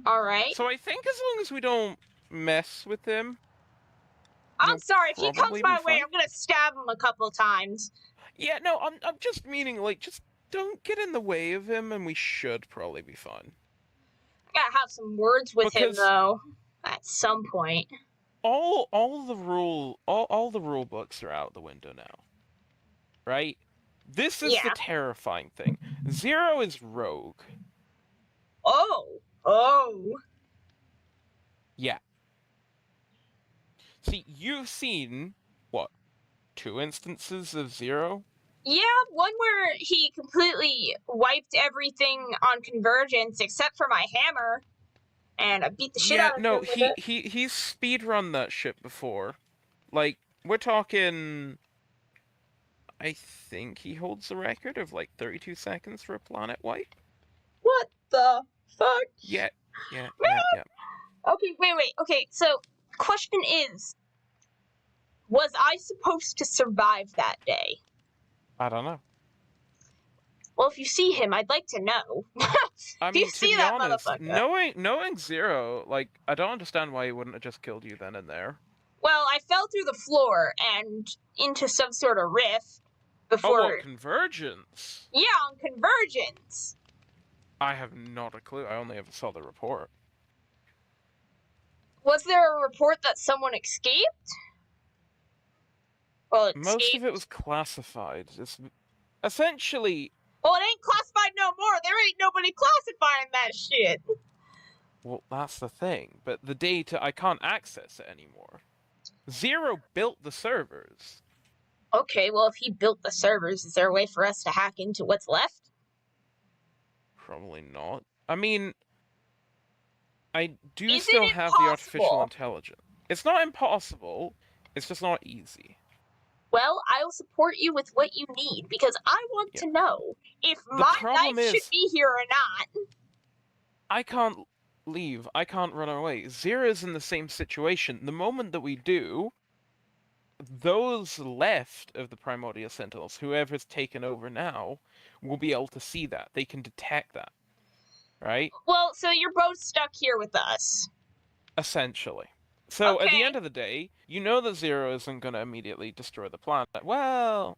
Alright. So I think as long as we don't mess with him... I'm sorry, if he comes probably my be way, fine. I'm gonna stab him a couple times. Yeah, no, I'm just meaning, like, just don't get in the way of him, and we should probably be fine. Gotta have some words with him, Because- though, at some point. All the rule books are out the window now, right? This is the Yeah. terrifying thing. Zero is rogue. Oh. Yeah. See, you've seen what? 2 instances of Zero? Yeah, one where he completely wiped everything on Convergence except for my hammer, and I beat the shit out of him with it. He's speedrun that shit before. Like, we're talking... I think he holds the record of, like, 32 seconds for a planet wipe. What the fuck? Yeah. Okay, wait. Okay, so, question is, was I supposed to survive that day? I don't know. Well, if you see him, I'd like to know. I Do you mean, to see be that honest, motherfucker? knowing Zero, like, I don't understand why he wouldn't have just killed you then and there. Well, I fell through the floor and into some sort of rift Oh, before... well, Convergence? Yeah, on Convergence! I have not a clue. I only ever saw the report. Was there a report that someone escaped? Well, Most of it was classified. It's essentially... Well, it ain't classified no more. There ain't nobody classifying that shit. Well, that's the thing. But the data, I can't access it anymore. Zero built the servers. Okay, well, if he built the servers, is there a way for us to hack into what's left? Probably not. I mean, I do Is it still have the artificial impossible? intelligence. It's not impossible. It's just not easy. Well, I'll support you with what you need, because I want to know if my problem life should is- be here or not. I can't leave. I can't run away. Zero's in the same situation. The moment that we do, those left of the Primordial Sentinels, whoever's taken over now, will be able to see that. They can detect that. Right? Well, so you're both stuck here with us. Essentially. So, at the Okay. end of the day, you know that Zero isn't going to immediately destroy the planet. Well,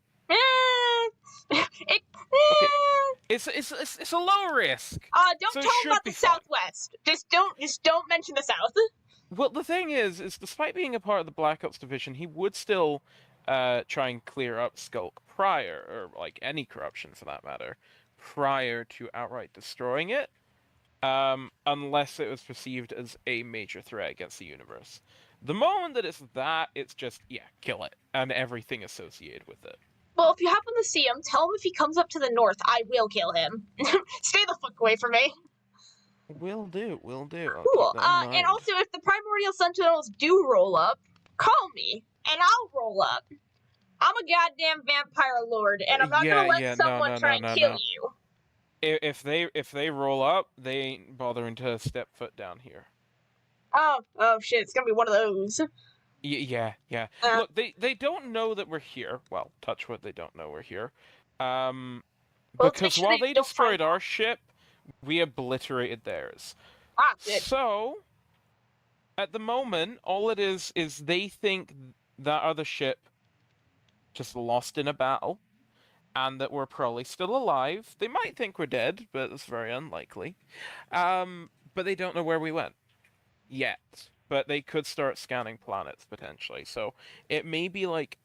It, it's a low risk. don't So it tell him should about be the fine. Southwest. Just don't mention the South. Well, the thing is despite being a part of the Black Ops division, he would still try and clear up Sculk prior, or like any corruption for that matter, prior to outright destroying it, unless it was perceived as a major threat against the universe. The moment that it's just, yeah, kill it, and everything associated with it. Well, if you happen to see him, tell him if he comes up to the north, I will kill him. Stay the fuck away from me. Will do. I'll Cool. keep that in And mind. also, if the Primordial Sentinels do roll up, call me, and I'll roll up. I'm a goddamn vampire lord, and I'm not gonna let someone try and kill you. If they roll up, they ain't bothering to step foot down here. Oh shit, it's gonna be one of those. Yeah. Uh. Look, they don't know that we're here. Well, touch wood, they don't know we're here. Well, Because while actually, they don't destroyed find- our ship, we obliterated theirs. Good. So, at the moment, all it is they think that other ship just lost in a battle, and that we're probably still alive. They might think we're dead, but it's very unlikely. But they don't know where we went yet. But they could start scanning planets potentially. So it may be like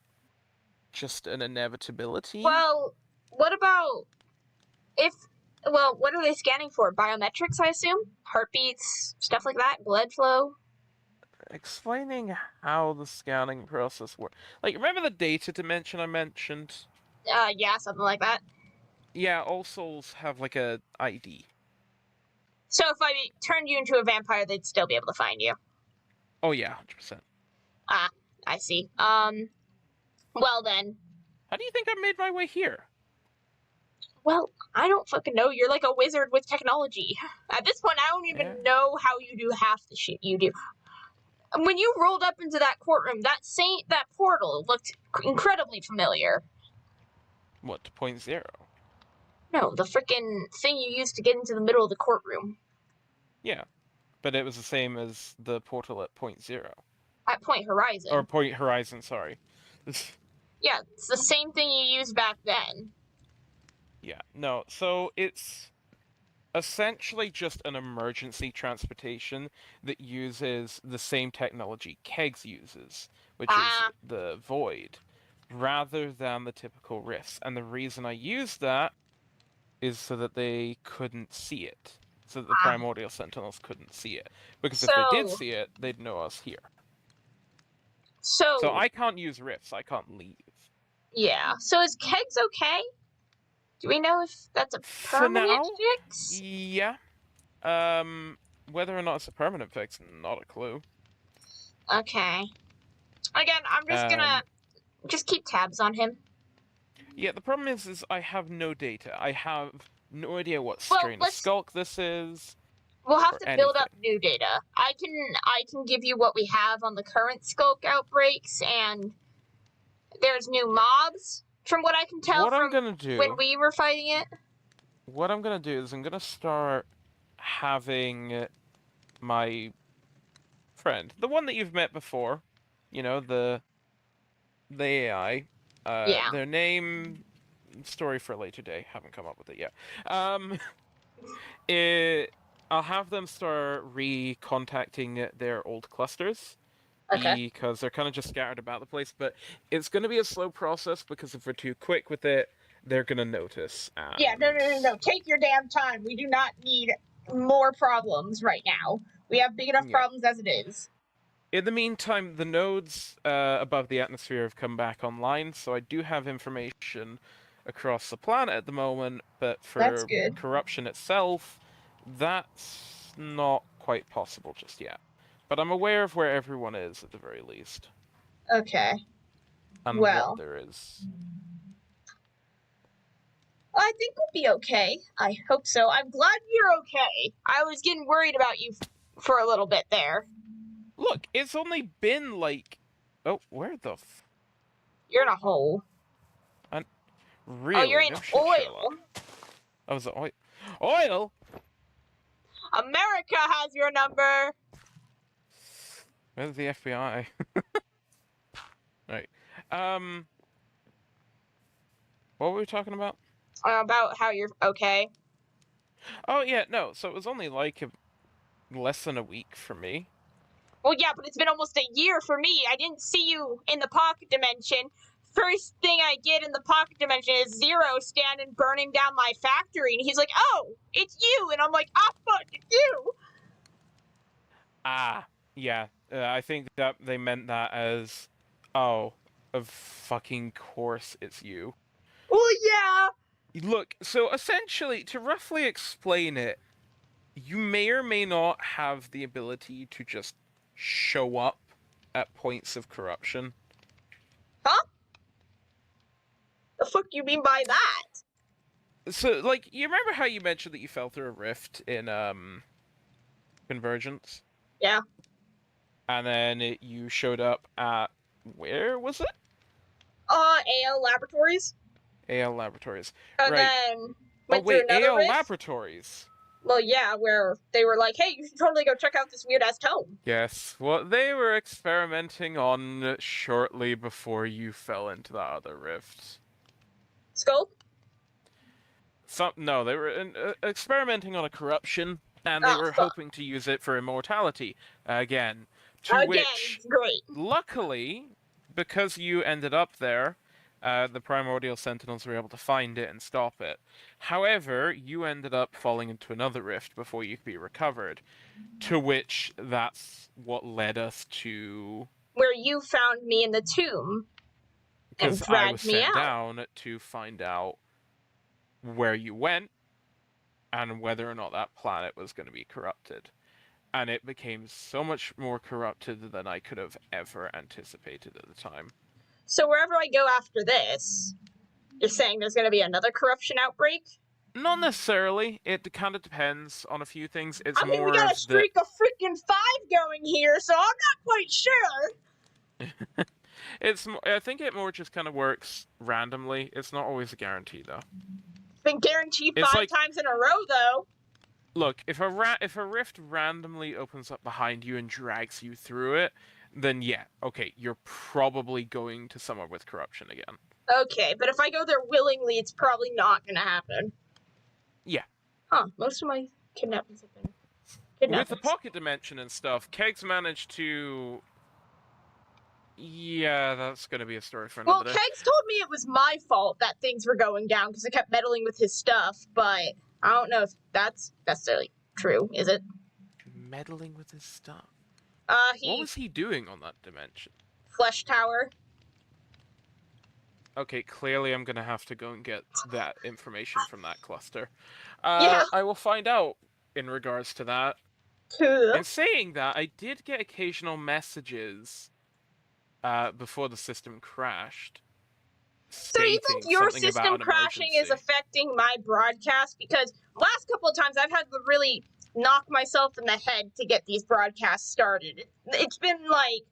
just an inevitability. Well, what about what are they scanning for? Biometrics, I assume? Heartbeats, stuff like that? Blood flow? Explaining how the scanning process works. Like, remember the data dimension I mentioned? Yeah, something like that. Yeah, all souls have like a ID. So if I turned you into a vampire, they'd still be able to find you. Oh yeah, 100%. I see. Well then. How do you think I made my way here? Well, I don't fucking know. You're like a wizard with technology. At this point, I don't even know how you do half the shit you do. When you rolled up into that courtroom, that portal looked incredibly familiar. What, to point zero? No, the frickin' thing you used to get into the middle of the courtroom. Yeah. But it was the same as the portal at point zero. At Point Horizon. Or Point Horizon, sorry. Yeah, it's the same thing you used back then. Yeah, no, so it's essentially just an emergency transportation that uses the same technology Kegs uses, which is Ah, the Void, rather than the typical rifts. And the reason I use that is so that they couldn't see it. So that the ah. Primordial Sentinels couldn't see it. Because if they did So, see it, they'd know us here. so, So I can't use rifts, I can't leave. yeah. So is Kegs okay? Do we know if that's a For permanent now, fix? yeah. Whether or not it's a permanent fix, not a clue. Okay. Again, I'm just gonna just keep tabs on him. Yeah, the problem is I have no data. I have no idea what Well, strain of skulk this is, we'll have or to build anything. up new data. I can give you what we have on the current skulk outbreaks, and there's new mobs from what I can tell What I'm from gonna do, when we were fighting it. what I'm gonna do is I'm gonna start having my friend, the one that you've met before, you know, the AI, Yeah. their name, story for a later day. Haven't come up with it yet. I'll have them start recontacting their old clusters. Okay. Because they're kind of just scattered about the place, but it's going to be a slow process because if we're too quick with it, they're going to notice. Yeah, no. Take your damn time. We do not need more problems right now. We have big enough Yeah. problems as it is. In the meantime, the nodes above the atmosphere have come back online, so I do have information across the planet at the moment, but That's for good. corruption itself, that's not quite possible just yet. But I'm aware of where everyone is, at the very least. Okay. And Well, what there is. I think we'll be okay. I hope so. I'm glad you're okay. I was getting worried about you for a little bit there. Look, it's only been like... Oh, where the You're in a hole. Really? Oh, you're in No shit, oil. Sherlock. Oh, was it oil? Oil? America has your number. Where's the FBI? Right. What were we talking about? About how you're okay. Oh, yeah, no. So it was only like less than a week for me. Well, yeah, but it's been almost a year for me. I didn't see you in the pocket dimension. First thing I get in the pocket dimension is Zero standing burning down my factory, and he's like, "Oh, it's you," and I'm like, "Ah, fuck, it's you." Ah, yeah. I think that they meant that as, oh, of fucking course it's you. Well, yeah. Look, so essentially, to roughly explain it, you may or may not have the ability to just show up at points of corruption. Huh? The fuck you mean by that? So, like, you remember how you mentioned that you fell through a rift in, Convergence? Yeah. And then you showed up at... Where was it? AL Laboratories. AL Laboratories. And right. then went through wait, another AL rift. Laboratories? Well, yeah, where they were like, "Hey, you should totally go check out this weird-ass tome." Yes, what they were experimenting on shortly before you fell into that other rift. Sculk? No, they were experimenting on a corruption, and they were hoping to use it for immortality. Again. Which, great. Luckily, because you ended up there, the Primordial Sentinels were able to find it and stop it. However, you ended up falling into another rift before you could be recovered, to which that's what led us to... Where you found me in the tomb and Because I was dragged me sent out. down to find out where you went and whether or not that planet was going to be corrupted. And it became so much more corrupted than I could have ever anticipated at the time. So wherever I go after this, you're saying there's going to be another corruption outbreak? Not necessarily. It kind of depends on a few things. It's I mean, more we got a of streak of freaking 5 going here, so I'm not quite sure. I think it more just kind of works randomly. It's not always a guarantee, though. It's been guaranteed It's 5 times in a row, though. Look, if a rift randomly opens up behind you and drags you through it, then yeah, okay, you're probably going to somewhere with corruption again. Okay, but if I go there willingly, it's probably not gonna happen. Yeah. Huh, most of my kidnappings have been With kidnappings. the pocket dimension and stuff, Kegs managed to... Yeah, that's gonna be a story for Well, another day. Kegs told me it was my fault that things were going down because I kept meddling with his stuff, but I don't know if that's necessarily true, is it? Meddling with his stuff. He... What was he doing on that dimension? Flesh Tower. Okay, clearly I'm gonna have to go and get that information from that cluster. Yeah. I will find out in regards to that. Ugh. And saying that, I did get occasional messages before the system crashed. So you think your something about system an crashing is emergency. affecting my broadcast? Because last couple of times I've had to really knock myself in the head to get these broadcasts started. It's been like,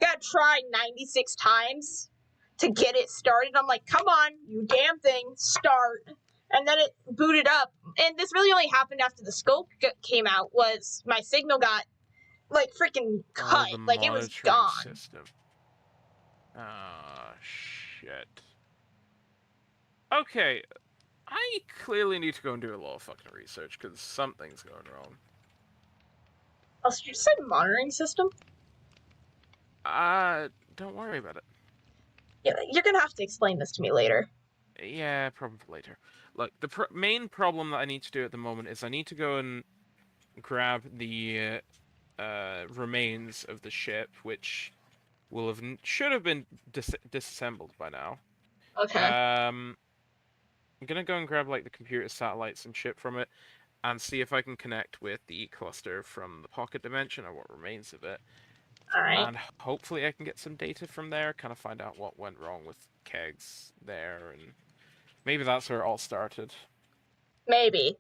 gotta try 96 times to get it started. I'm like, come on, you damn thing, start. And then it booted up. And this really only happened after the sculk came out, was my signal got, like, freaking cut. The Like, it was monitoring gone. system. Ah, shit. Okay, I clearly need to go and do a lot of fucking research, because something's going wrong. Oh, so you said monitoring system? Don't worry about it. Yeah, you're gonna have to explain this to me later. Yeah, probably later. Look, the main problem that I need to do at the moment is I need to go and grab the remains of the ship, which should have been disassembled by now. Okay. I'm gonna go and grab like the computer satellites and shit from it, and see if I can connect with the cluster from the pocket dimension or what remains of it. Alright. And hopefully I can get some data from there, kind of find out what went wrong with Kegs there, and maybe that's where it all started. Maybe.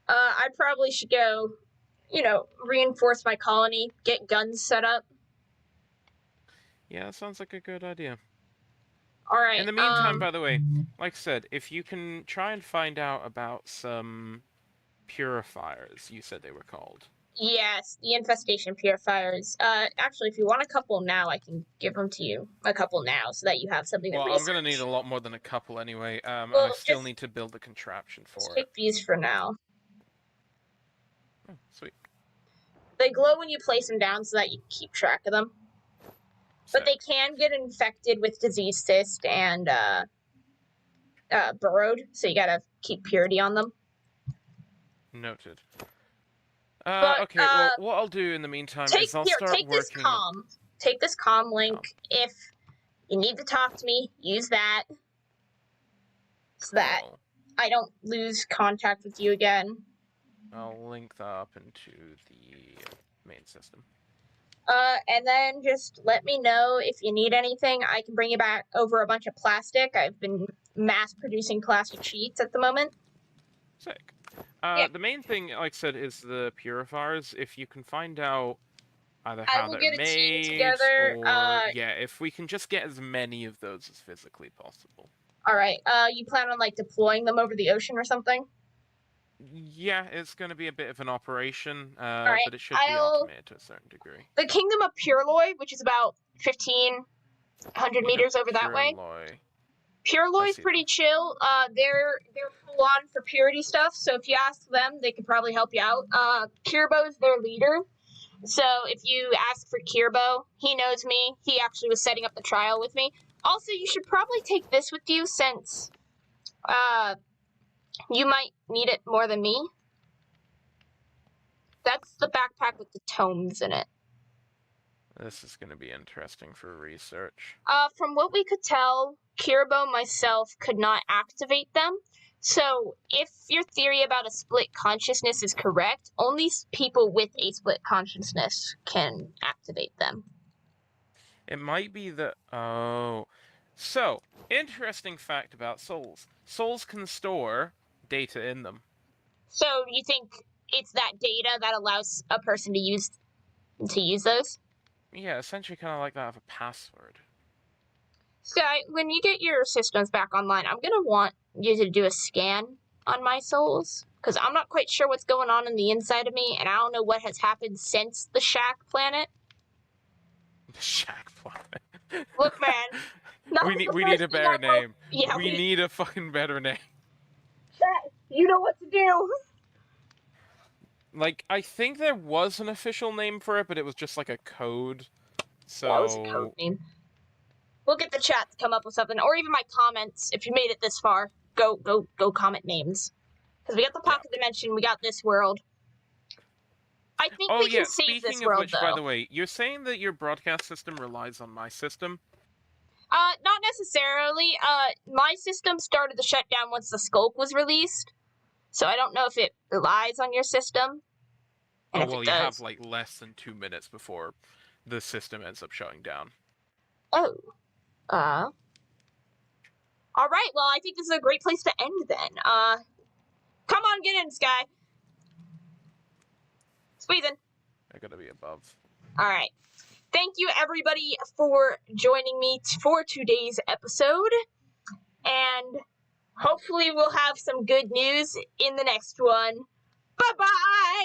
I probably should go, reinforce my colony, get guns set up. Yeah, that sounds like a good idea. Alright. In the meantime, by the way, like I said, if you can try and find out about some purifiers, you said they were called. Yes, the infestation purifiers. Actually, if you want a couple now, I can give them to you. A couple now, so that you have something to Well, research. I'm gonna need a lot more than a couple anyway. Well, I still just- need to build the contraption for it. Take these for now. Oh, sweet. They glow when you place them down so that you keep track of them. But they can get infected with disease cyst and burrowed, so you gotta keep purity on them. Noted. But, Okay, well, what I'll do in the meantime is I'll start take this working... comm. Take this comm link. If you need to talk to me, use that. So that Cool. I don't lose contact with you again. I'll link that up into the main system. And then just let me know if you need anything. I can bring you back over a bunch of plastic. I've been mass producing plastic sheets at the moment. Sick. Yeah. The main thing, like I said, is the purifiers. If you can find out either I how will they're get a team made, together, or yeah, if we can just get as many of those as physically possible. Alright, you plan on, like, deploying them over the ocean or something? Yeah, it's going to be a bit of an operation, Alright, but it should be automated to a certain degree. The Kingdom of Purloy, which is about 1,500 meters over that way. Purloy's pretty chill. They're full on for purity stuff, so if you ask them, they could probably help you out. Kirbo's their leader, so if you ask for Kirbo, he knows me. He actually was setting up the trial with me. Also, you should probably take this with you since you might need it more than me. That's the backpack with the tomes in it. This is going to be interesting for research. From what we could tell, Kirbo myself could not activate them. So, if your theory about a split consciousness is correct, only people with a split consciousness can activate them. It might be that... Oh. So, interesting fact about souls. Souls can store data in them. So, you think it's that data that allows a person to use those? Yeah, essentially kind of like that of a password. Skye, when you get your systems back online, I'm going to want you to do a scan on my souls, because I'm not quite sure what's going on the inside of me, and I don't know what has happened since the Shack planet. The Shack planet. Look, man, Not We the need first a thing better I wrote. name. Yeah, we need a fucking better name. Chat, you know what to do. Like, I think there was an official name for it, but it was just like a code. So That was a code name. We'll get the chat to come up with something, or even my comments. If you made it this far, go comment names. Because we got the Pocket Dimension, we got this world. I think we can save this speaking world, of which, though. by the way, you're saying that your broadcast system relies on my system? Not necessarily. My system started to shut down once the Sculk was released, so I don't know if it relies on your system. And Oh, if well, it you does... have, like, less than 2 minutes before the system ends up shutting down. Oh. Alright, well, I think this is a great place to end, then. Come on, get in, Skye. Squeezing. I gotta be above. Alright. Thank you, everybody, for joining me for today's episode. And hopefully we'll have some good news in the next one. Bye-bye!